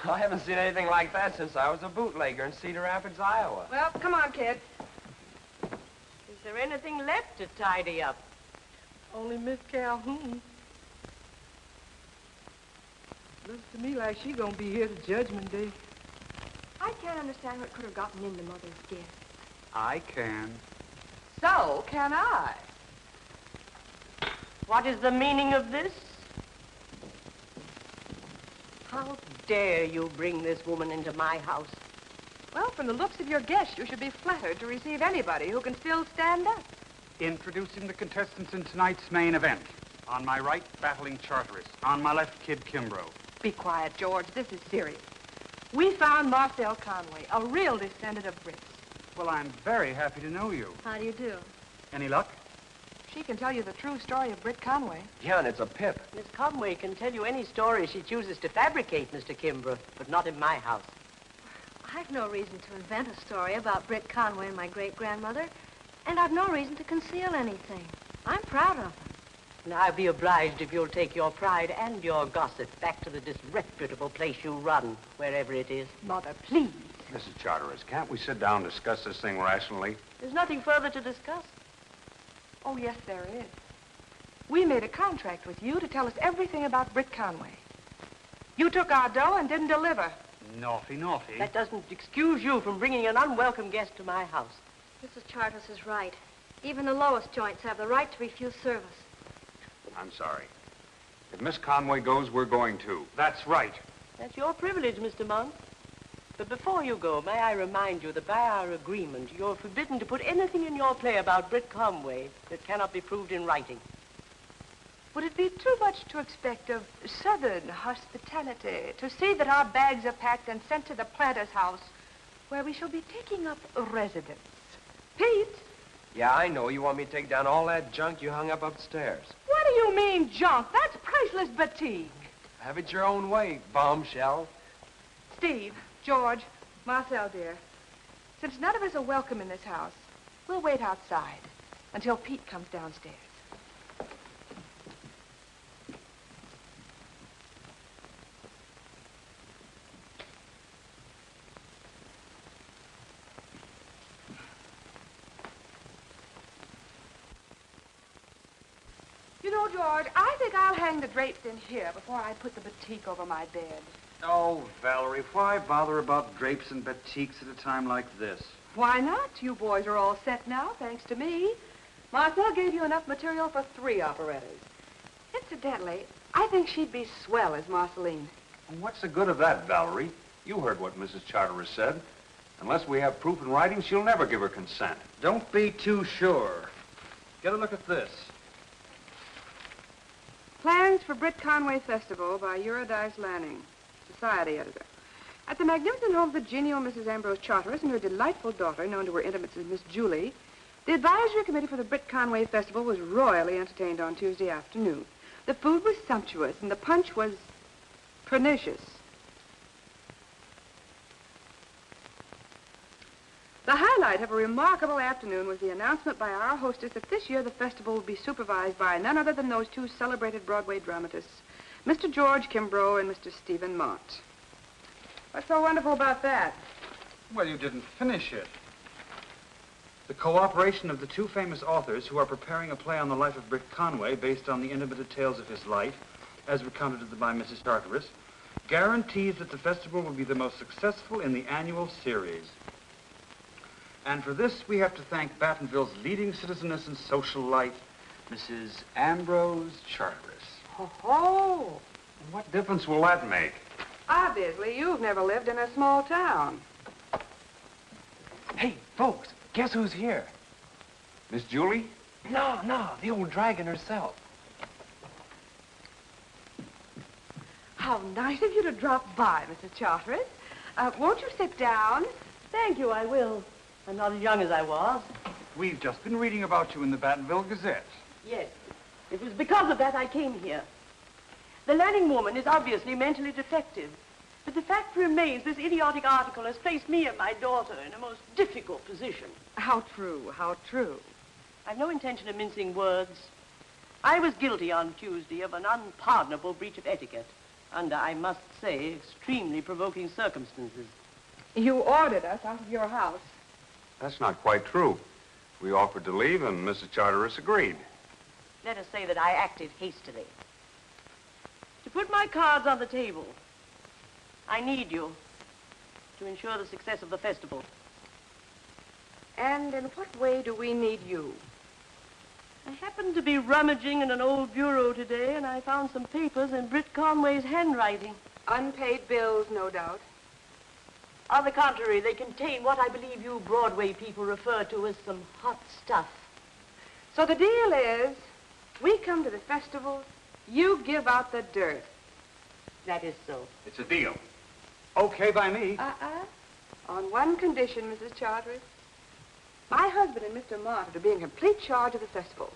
F: I haven't seen anything like that since I was a bootlegger in Cedar Rapids, Iowa.
E: Well, come on, kid.
B: Is there anything left to tidy up?
C: Only Miss Calhoun. Looks to me like she's gonna be here to Judgment Day.
A: I can't understand what could have gotten into Mother's gift.
G: I can.
E: So can I.
B: What is the meaning of this? How dare you bring this woman into my house?
E: Well, from the looks of your guests, you should be flattered to receive anybody who can still stand up.
G: Introducing the contestants in tonight's main event. On my right, battling Charteris. On my left, Kid Kimbrough.
E: Be quiet, George. This is serious. We found Marcel Conway, a real descendant of Brits.
G: Well, I'm very happy to know you.
K: How do you do?
G: Any luck?
E: She can tell you the true story of Britt Conway.
F: Yeah, and it's a pip.
B: Miss Conway can tell you any story she chooses to fabricate, Mr. Kimbrough, but not in my house.
K: I've no reason to invent a story about Britt Conway and my great-grandmother, and I've no reason to conceal anything. I'm proud of them.
B: And I'll be obliged if you'll take your pride and your gossip back to the disreputable place you run, wherever it is.
E: Mother, please.
D: Mrs. Charteris, can't we sit down and discuss this thing rationally?
B: There's nothing further to discuss.
E: Oh, yes, there is. We made a contract with you to tell us everything about Britt Conway. You took our dough and didn't deliver.
G: Naughty, naughty.
B: That doesn't excuse you from bringing an unwelcome guest to my house.
K: Mrs. Charteris is right. Even the lowest joints have the right to refuse service.
D: I'm sorry. If Miss Conway goes, we're going too.
G: That's right.
B: That's your privilege, Mr. Monk. But before you go, may I remind you that by our agreement, you're forbidden to put anything in your play about Britt Conway that cannot be proved in writing.
E: Would it be too much to expect of Southern hospitality to see that our bags are packed and sent to the planter's house, where we shall be taking up residence? Pete?
F: Yeah, I know. You want me to take down all that junk you hung up upstairs.
E: What do you mean, junk? That's priceless batik.
F: Have it your own way, bombshell.
E: Steve, George, Marcel, dear, since none of us are welcome in this house, we'll wait outside until Pete comes downstairs. You know, George, I think I'll hang the drapes in here before I put the batik over my bed.
G: Oh, Valerie, why bother about drapes and batiks at a time like this?
E: Why not? You boys are all set now, thanks to me. Marcel gave you enough material for 3 operettas. Incidentally, I think she'd be swell as Marceline.
D: And what's the good of that, Valerie? You heard what Mrs. Charteris said. Unless we have proof in writing, she'll never give her consent.
G: Don't be too sure. Get a look at this.
E: Plans for Britt Conway Festival by Eurydice Lanning, Society Editor. At the magnificent home of the genial Mrs. Ambrose Charteris and her delightful daughter, known to her intimates as Miss Julie, the advisory committee for the Britt Conway Festival was royally entertained on Tuesday afternoon. The food was sumptuous and the punch was pernicious. The highlight of a remarkable afternoon was the announcement by our hostess that this year the festival will be supervised by none other than those 2 celebrated Broadway dramatists, Mr. George Kimbrough and Mr. Stephen Mott. What's so wonderful about that?
G: Well, you didn't finish it. The cooperation of the two famous authors who are preparing a play on the life of Britt Conway based on the intimate details of his life, as recounted by Mrs. Charteris, guarantees that the festival will be the most successful in the annual series. And for this, we have to thank Battenville's leading citizeness in social life, Mrs. Ambrose Charteris.
E: Oh,
D: What difference will that make?
E: obviously you've never lived in a small town.
F: Hey, folks, guess who's here?
D: Miss Julie?
F: No, the old dragon herself.
E: How nice of you to drop by, Mrs. Charteris. Won't you sit down?
B: Thank you, I will. I'm not as young as I was.
G: We've just been reading about you in the Battenville Gazette.
B: Yes. It was because of that I came here. The learning woman is obviously mentally defective. But the fact remains this idiotic article has placed me and my daughter in a most difficult position.
E: How true, how true.
B: I've no intention of mincing words. I was guilty on Tuesday of an unpardonable breach of etiquette under, I must say, extremely provoking circumstances.
E: You ordered us out of your house.
D: That's not quite true. We offered to leave, and Mrs. Charteris agreed.
B: Let us say that I acted hastily. To put my cards on the table, I need you to ensure the success of the festival.
E: And in what way do we need you?
B: I happened to be rummaging in an old bureau today, and I found some papers in Britt Conway's handwriting.
E: Unpaid bills, no doubt.
B: On the contrary, they contain what I believe you Broadway people refer to as some hot stuff.
E: So the deal is, we come to the festival, you give out the dirt.
B: That is so.
D: It's a deal.
G: Okay by me.
E: On one condition, Mrs. Charteris. My husband and Mr. Mott are to be in complete charge of the festival,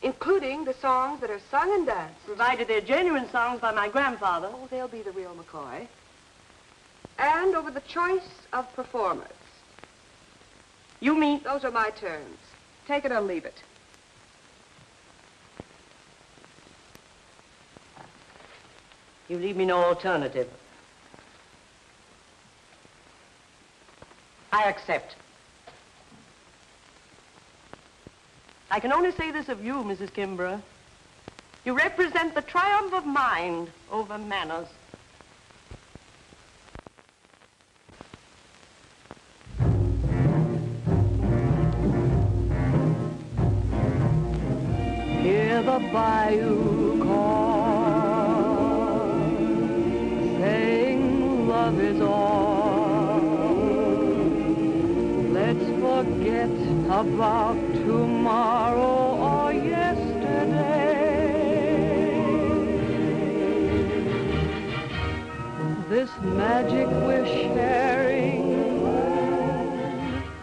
E: including the songs that are sung and danced.
B: Provided they're genuine songs by my grandfather.
E: Oh, they'll be the real McCoy. And over the choice of performers.
B: You mean?
E: Those are my terms. Take it or leave it.
B: You leave me no alternative. I accept. I can only say this of you, Mrs. Kimbrough. You represent the triumph of mind over manners. Hear the bayou call, saying love is all. Let's forget about tomorrow or yesterday. This magic we're sharing,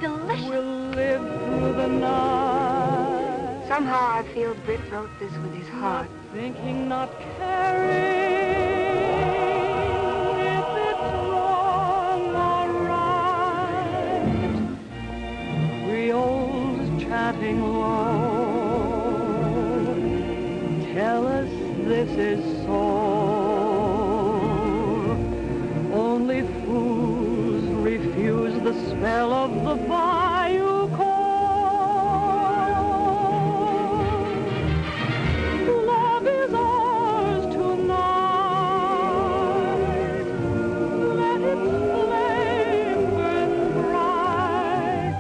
A: Delicious.
B: will live through the night.
A: Somehow I feel Britt wrote this with his heart.
B: Not thinking, not caring if it's wrong or right. Creoles chatting low tell us this is so. Only fools refuse the spell of the bayou call. Love is ours tonight. Let its flame burn bright.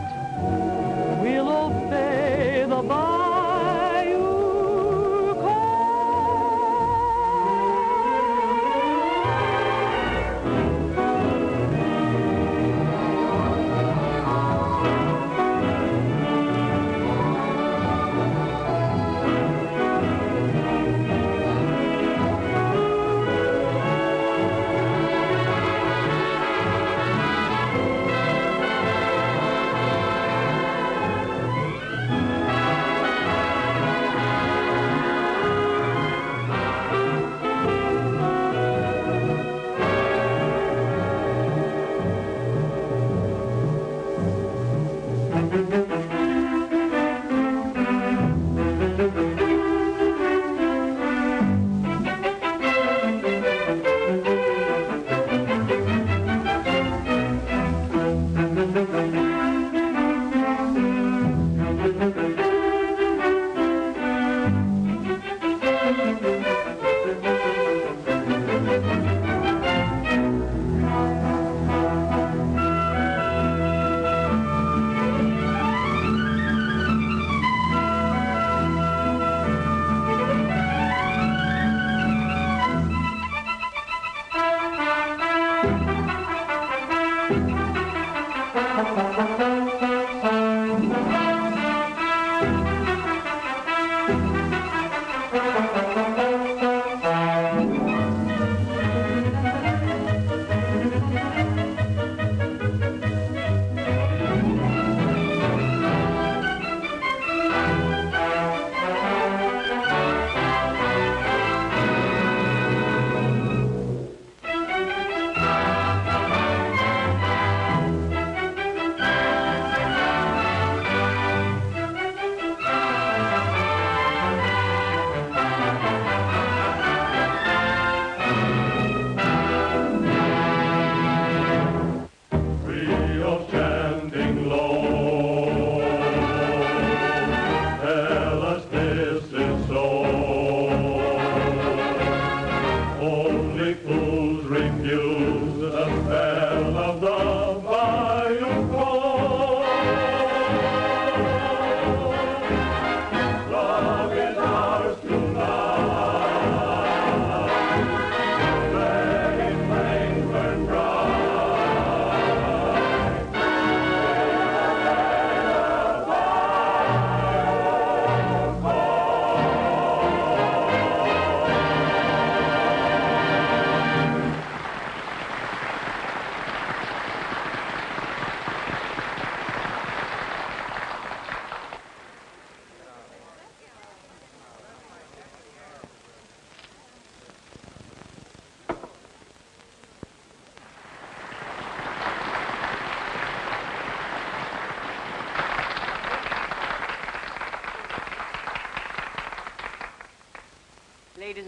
B: We'll obey the bayou call.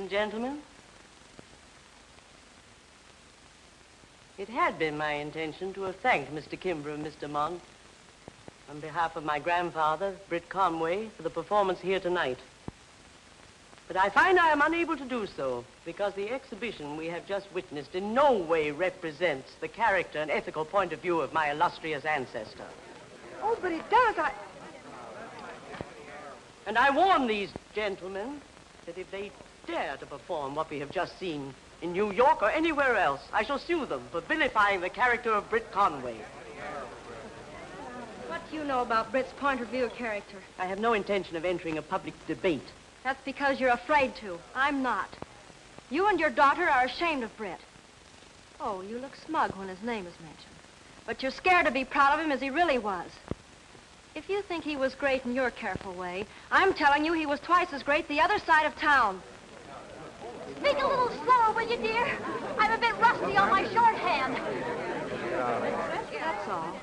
B: and gentlemen. It had been my intention to have thanked Mr. Kimbrough and Mr. Mont on behalf of my grandfather, Britt Conway, for the performance here tonight. But I find I am unable to do so because the exhibition we have just witnessed in no way represents the character and ethical point of view of my illustrious ancestor.
A: Oh, but it does.
B: And I warn these gentlemen that if they dare to perform what we have just seen in New York or anywhere else, I shall sue them for vilifying the character of Britt Conway.
K: What do you know about Britt's point of view character?
B: I have no intention of entering a public debate.
K: That's because you're afraid to. I'm not. You and your daughter are ashamed of Britt. Oh, you look smug when his name is mentioned. But you're scared to be proud of him as he really was. If you think he was great in your careful way, I'm telling you he was twice as great the other side of town.
L: Speak a little slower, will you, dear? I'm a bit rusty on my shorthand.
K: That's all.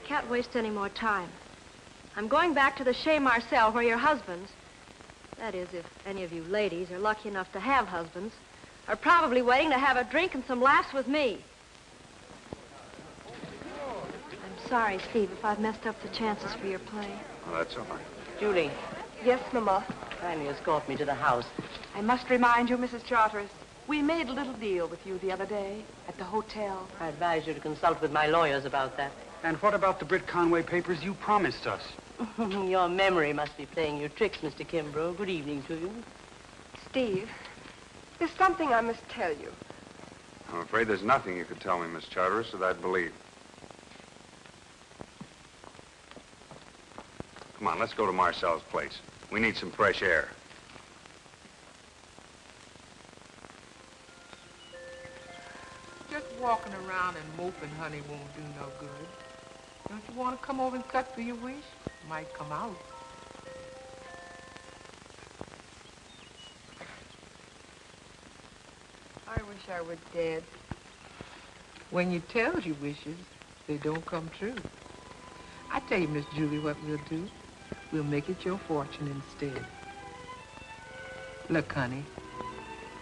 K: Can't waste any more time. I'm going back to the Chez Marcel where your husbands, that is, if any of you ladies are lucky enough to have husbands, are probably waiting to have a drink and some laughs with me. I'm sorry, Steve, if I've messed up the chances for your play.
D: Well, that's all right.
B: Julie,
A: Yes, Mama.
B: kindly escort me to the house.
E: I must remind you, Mrs. Charteris, we made a little deal with you the other day at the hotel.
B: I advise you to consult with my lawyers about that.
G: And what about the Britt Conway papers you promised us?
B: Your memory must be playing you tricks, Mr. Kimbrough. Good evening to you.
A: Steve, there's something I must tell you.
D: I'm afraid there's nothing you could tell me, Miss Charteris, that I'd believe. Come on, let's go to Marcel's place. We need some fresh air.
C: Just walking around and moping, honey, won't do no good. Don't you want to come over and cut for your wish? Might come out. I wish I were dead. When you tell your wishes, they don't come true. I tell you, Miss Julie, what we'll do. We'll make it your fortune instead. Look, honey,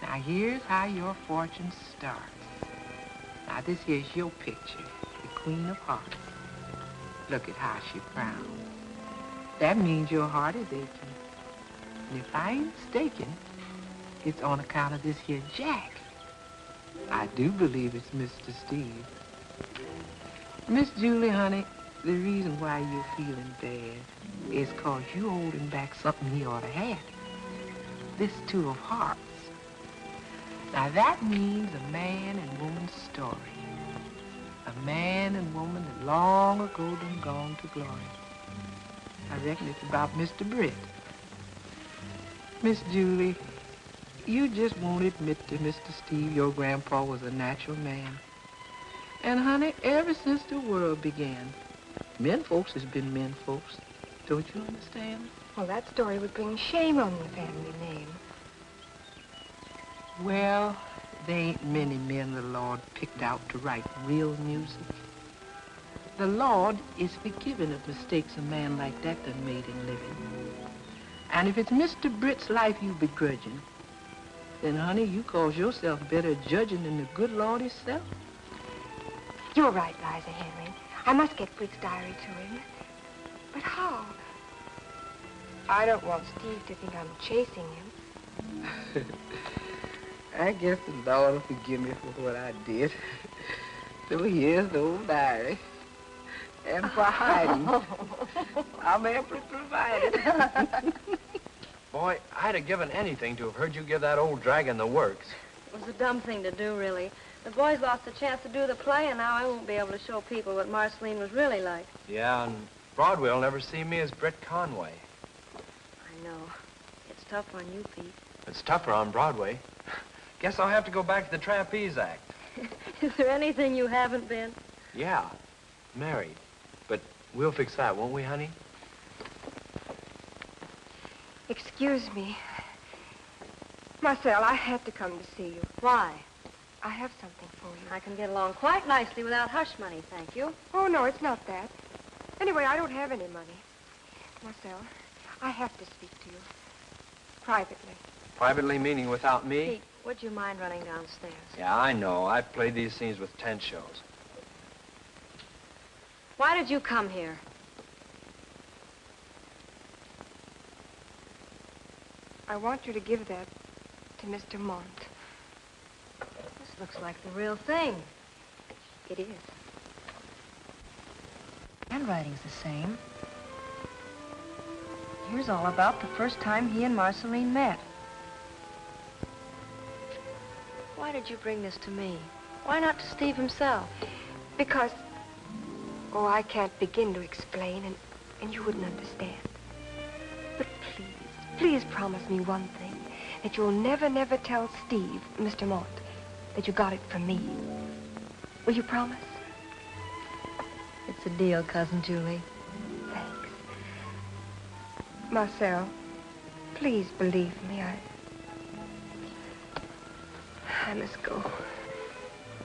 C: now here's how your fortune starts. Now this here's your picture, the Queen of Hearts. Look at how she frowns. That means your heart is aching. And if I ain't mistaken, it's on account of this here Jack. I do believe it's Mr. Steve. Miss Julie, honey, the reason why you're feeling bad is 'cause you holding back something he ought to have. This Two of Hearts. Now that means a man and woman's story. A man and woman that long ago done gone to glory. I reckon it's about Mr. Britt. Miss Julie, you just won't admit to Mr. Steve your grandpa was a natural man. And honey, ever since the world began, men folks has been men folks. Don't you understand?
A: Well, that story would bring shame on the family name.
C: Well, there ain't many men the Lord picked out to write real music. The Lord is forgiving of mistakes a man like that done made in living. And if it's Mr. Britt's life you begrudging, then, honey, you cause yourself better judging than the good Lord himself.
A: You're right, Liza Henry. I must get Britt's diary to him. But how? I don't want Steve to think I'm chasing him.
C: I guess the Lord will forgive me for what I did. So here's the old diary. And for hiding, I'm amply provided.
F: Boy, I'd have given anything to have heard you give that old dragon the works.
K: It was a dumb thing to do, really. The boys lost the chance to do the play, and now I won't be able to show people what Marceline was really like.
F: Yeah, and Broadway will never see me as Britt Conway.
K: I know. It's tough on you, Pete.
F: It's tougher on Broadway. Guess I'll have to go back to the trapeze act.
K: Is there anything you haven't been?
F: Yeah, married. But we'll fix that, won't we, honey?
A: Excuse me. Marcel, I had to come to see you.
K: Why?
A: I have something for you.
K: I can get along quite nicely without hush money, thank you.
A: Oh, no, it's not that. Anyway, I don't have any money. Marcel, I have to speak to you. Privately.
F: Privately meaning without me?
K: Pete, would you mind running downstairs?
F: Yeah, I know. I've played these scenes with 10 shows.
K: Why did you come here?
A: I want you to give that to Mr. Mont.
K: This looks like the real thing.
A: It is.
K: Handwriting's the same. Here's all about the first time he and Marceline met. Why did you bring this to me? Why not to Steve himself?
A: Because, oh, I can't begin to explain, and you wouldn't understand. But please promise me one thing, that you'll never, never tell Steve, Mr. Mont, that you got it from me. Will you promise?
K: It's a deal, Cousin Julie.
A: Thanks. Marcel, please believe me. I must go.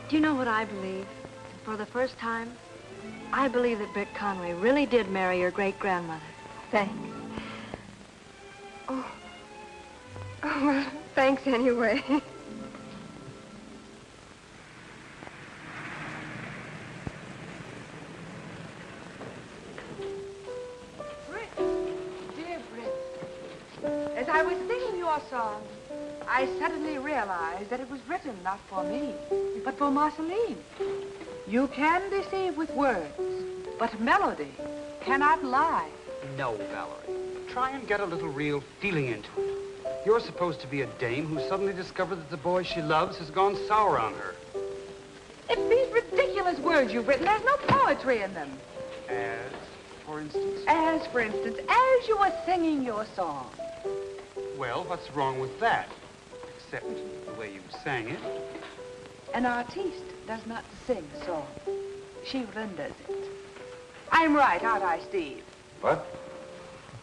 K: Do you know what I believe? For the first time, I believe that Britt Conway really did marry your great-grandmother.
A: Thanks. Oh, well, thanks anyway.
E: Britt, dear Britt, as I was singing your song, I suddenly realized that it was written not for me, but for Marceline. You can deceive with words, but melody cannot lie.
G: No, Valerie. Try and get a little real feeling into it. You're supposed to be a dame who suddenly discovered that the boy she loves has gone sour on her.
E: It's these ridiculous words you've written. There's no poetry in them.
G: As, for instance?
E: As, for instance, as you were singing your song.
G: Well, what's wrong with that? Except the way you sang it.
E: An artiste does not sing a song. She renders it. I'm right, aren't I, Steve?
D: What?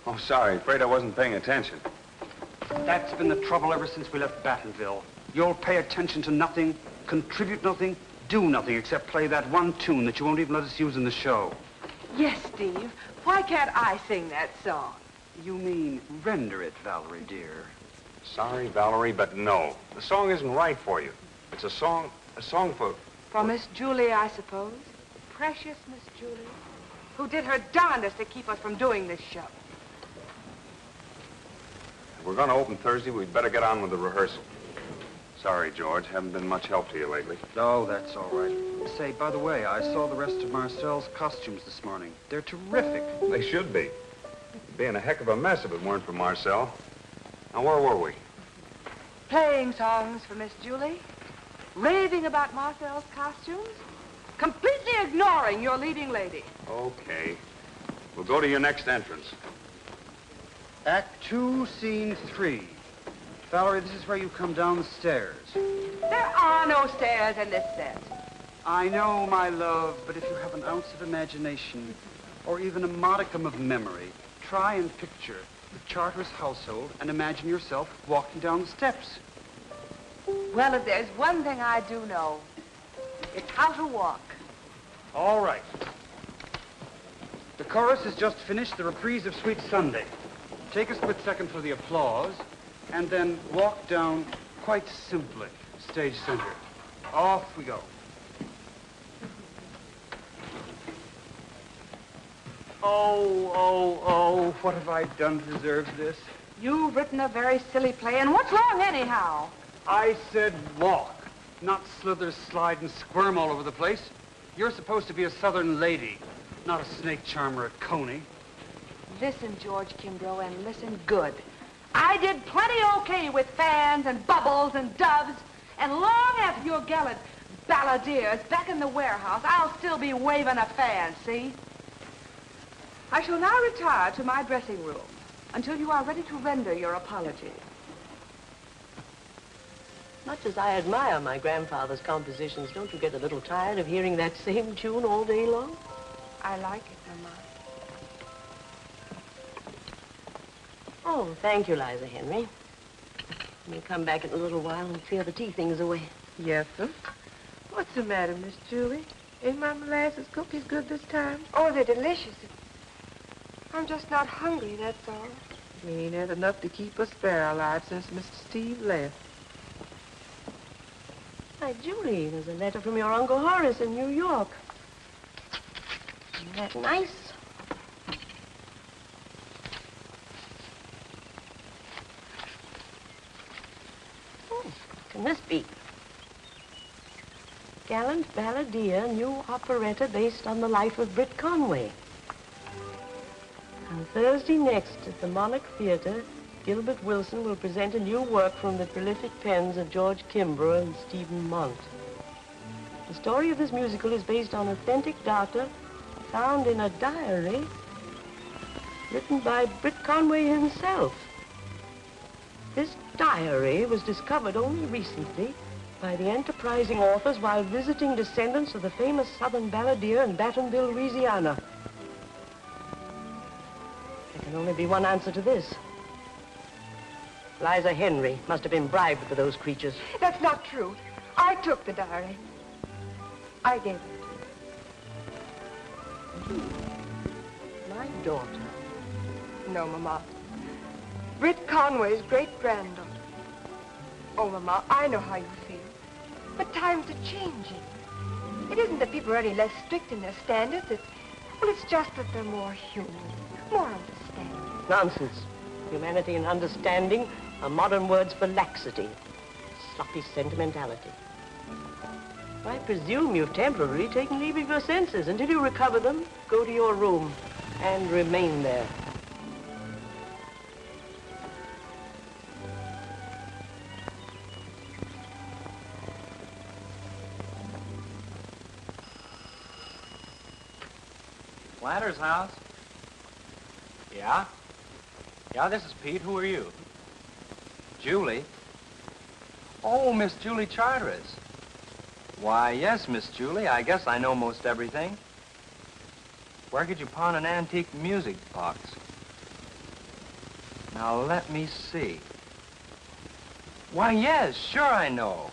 D: Oh, sorry. Afraid I wasn't paying attention.
G: That's been the trouble ever since we left Battenville. You'll pay attention to nothing, contribute nothing, do nothing except play that one tune that you won't even let us use in the show.
E: Yes, Steve. Why can't I sing that song?
G: You mean render it, Valerie, dear.
D: Sorry, Valerie, but no. The song isn't right for you. It's a song for...
E: For Miss Julie, I suppose. Precious Miss Julie, who did her darndest to keep us from doing this show.
D: If we're going to open Thursday, we'd better get on with the rehearsal. Sorry, George. Haven't been much help to you lately.
G: Oh, that's all right. Say, by the way, I saw the rest of Marcel's costumes this morning. They're terrific.
D: They should be. It'd be in a heck of a mess if it weren't for Marcel. Now, where were we?
E: Playing songs for Miss Julie, raving about Marcel's costumes, completely ignoring your leading lady.
D: Okay. We'll go to your next entrance.
G: Act 2, Scene 3. Valerie, this is where you come down the stairs.
E: There are no stairs in this set.
G: I know, my love, but if you have an ounce of imagination, or even a modicum of memory, try and picture the Charteris household and imagine yourself walking down the steps.
E: Well, if there's one thing I do know, it's how to walk.
G: All right. The chorus has just finished the reprise of Sweet Sunday. Take a split second for the applause, and then walk down quite simply, stage center. Off we go. Oh, what have I done to deserve this?
E: You've written a very silly play, and what's wrong anyhow?
G: I said walk, not slither, slide, and squirm all over the place. You're supposed to be a southern lady, not a snake charmer at Coney.
E: Listen, George Kimbrough, and listen good. I did plenty okay with fans and bubbles and doves, and long after your gallant balladeers back in the warehouse, I'll still be waving a fan, see? I shall now retire to my dressing room until you are ready to render your apology.
M: Much as I admire my grandfather's compositions, don't you get a little tired of hearing that same tune all day long?
A: I like it, Mama.
M: Oh, thank you, Liza Henry. We'll come back in a little while and clear the tea things away.
C: Yes, sir. What's the matter, Miss Julie? Ain't my molasses cookies good this time?
A: Oh, they're delicious. I'm just not hungry, that's all.
C: We ain't had enough to keep us fair alive since Mr. Steve left.
M: Why, Julie, there's a letter from your Uncle Horace in New York. Isn't that nice? What can this be? Gallant balladeer, new operetta based on the life of Britt Conway. On Thursday next at the Monarch Theater, Gilbert Wilson will present a new work from the prolific pens of George Kimbrough and Stephen Mont. The story of this musical is based on authentic data found in a diary written by Britt Conway himself. This diary was discovered only recently by the enterprising authors while visiting descendants of the famous Southern balladeer in Battenville, Louisiana. There can only be one answer to this. Liza Henry must have been bribed for those creatures.
A: That's not true. I took the diary. I gave it.
M: My daughter.
A: No, Mama. Britt Conway's great-granddaughter. Oh, Mama, I know how you feel. But times are changing. It isn't that people are any less strict in their standards. It's just that they're more human, more understanding.
M: Nonsense. Humanity and understanding are modern words for laxity, sloppy sentimentality. I presume you've temporarily taken leave of your senses. Until you recover them, go to your room and remain there.
F: Flatter's house? Yeah? Yeah, this is Pete. Who are you? Julie? Oh, Miss Julie Charteris. Why, yes, Miss Julie. I guess I know most everything. Where could you pawn an antique music box? Now, let me see. Why, yes, sure I know.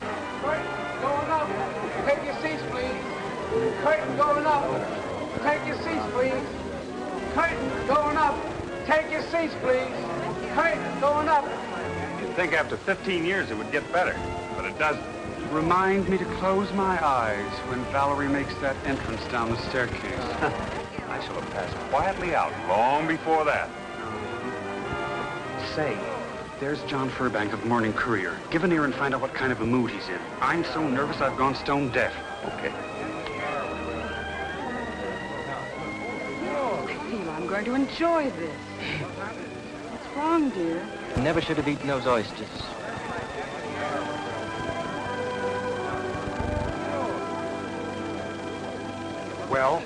N: Curtain going up. Take your seats, please. Curtain going up. Take your seats, please. Curtain going up. Take your seats, please. Curtain going up.
D: You'd think after 15 years it would get better, but it doesn't.
G: Remind me to close my eyes when Valerie makes that entrance down the staircase.
D: I shall have passed quietly out long before that.
G: Say, there's John Furbank of the Morning Courier. Give an ear and find out what kind of a mood he's in. I'm so nervous I've gone stone deaf.
D: Okay.
E: I feel I'm going to enjoy this. What's wrong, dear?
F: Never should have eaten those oysters.
D: Well?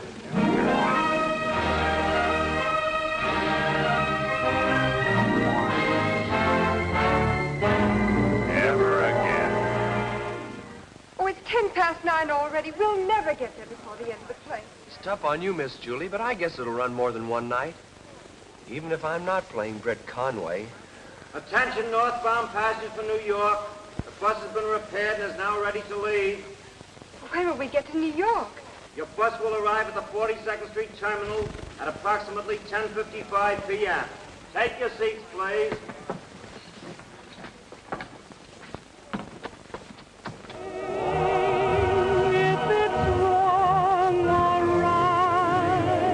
D: Never again.
A: Oh, it's 9:10 already. We'll never get there before the end of the play.
F: It's tough on you, Miss Julie, but I guess it'll run more than one night. Even if I'm not playing Britt Conway.
O: Attention, northbound passengers for New York. The bus has been repaired and is now ready to leave.
A: When will we get to New York?
O: Your bus will arrive at the 42nd Street Terminal at approximately 10:55 p.m. Take your seats, please.
B: If it's wrong or right,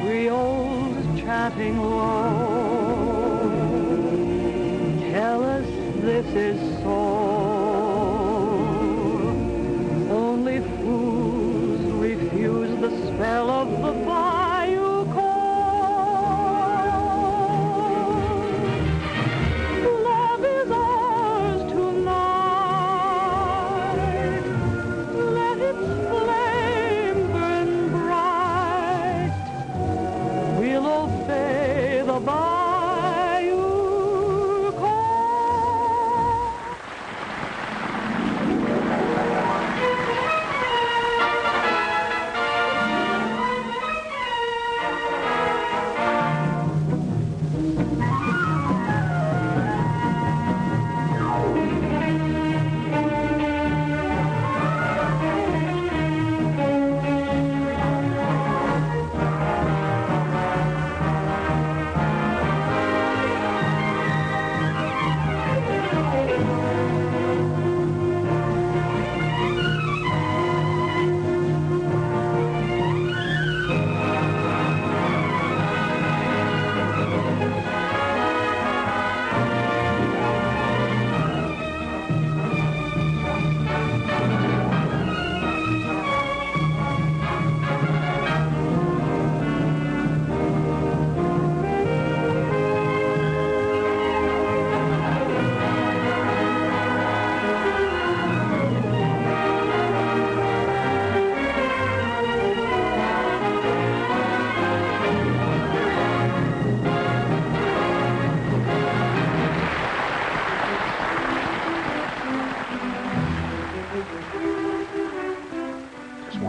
B: Creoles chatting low, tell us this is so. Only fools refuse the spell of the bayou call.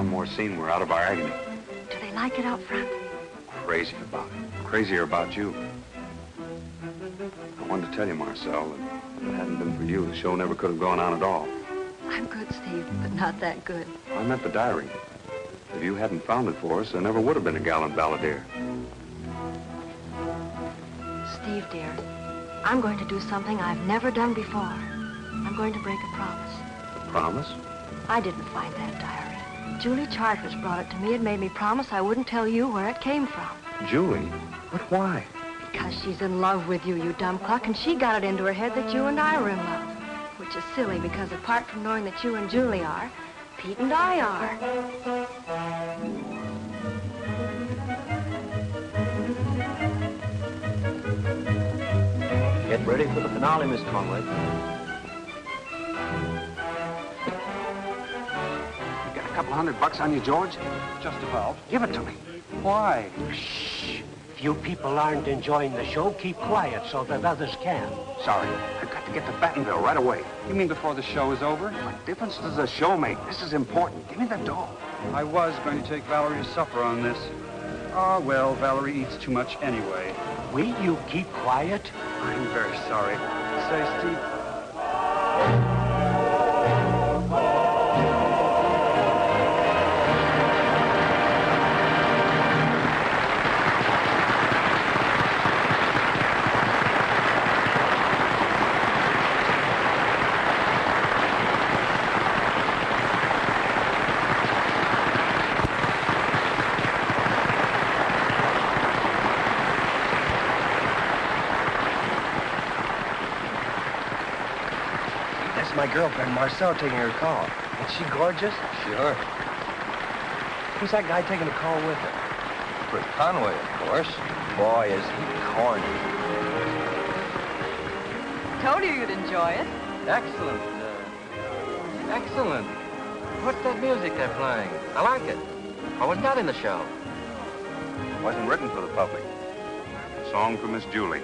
D: more scene, we're out of our agony.
K: Do they like it out front?
D: Crazy about it. Crazier about you. I wanted to tell you, Marcel, that if it hadn't been for you, the show never could have gone on at all.
K: I'm good, Steve, but not that good.
D: I meant the diary. If you hadn't found it for us, there never would have been a gallant balladeer.
K: Steve, dear, I'm going to do something I've never done before. I'm going to break a promise.
D: A promise?
K: I didn't find that diary. Julie Charters brought it to me and made me promise I wouldn't tell you where it came from.
D: Julie? But why?
K: Because she's in love with you, you dumb cluck, and she got it into her head that you and I were in love. Which is silly, because apart from knowing that you and Julie are, Pete and I are.
F: Get ready for the finale, Miss Conway.
G: Got a couple $100 on you, George? Just about. Give it to me. Why?
I: Shh. Few people aren't enjoying the show. Keep quiet so that others can.
G: Sorry. I've got to get to Battenville right away. You mean before the show is over? What difference does the show make? This is important. Give me the dough. I was going to take Valerie to supper on this. Ah, well, Valerie eats too much anyway.
I: Will you keep quiet?
G: I'm very sorry. Say, Steve.
F: My girlfriend, Marcel, taking her call. Is she gorgeous? Sure. Who's that guy taking the call with her? Chris Conway, of course. Boy, is he corny.
E: Told you you'd enjoy it.
F: Excellent. Excellent. What's that music they're playing? I like it. I was not in the show.
D: It wasn't written for the public. A song for Miss Julie.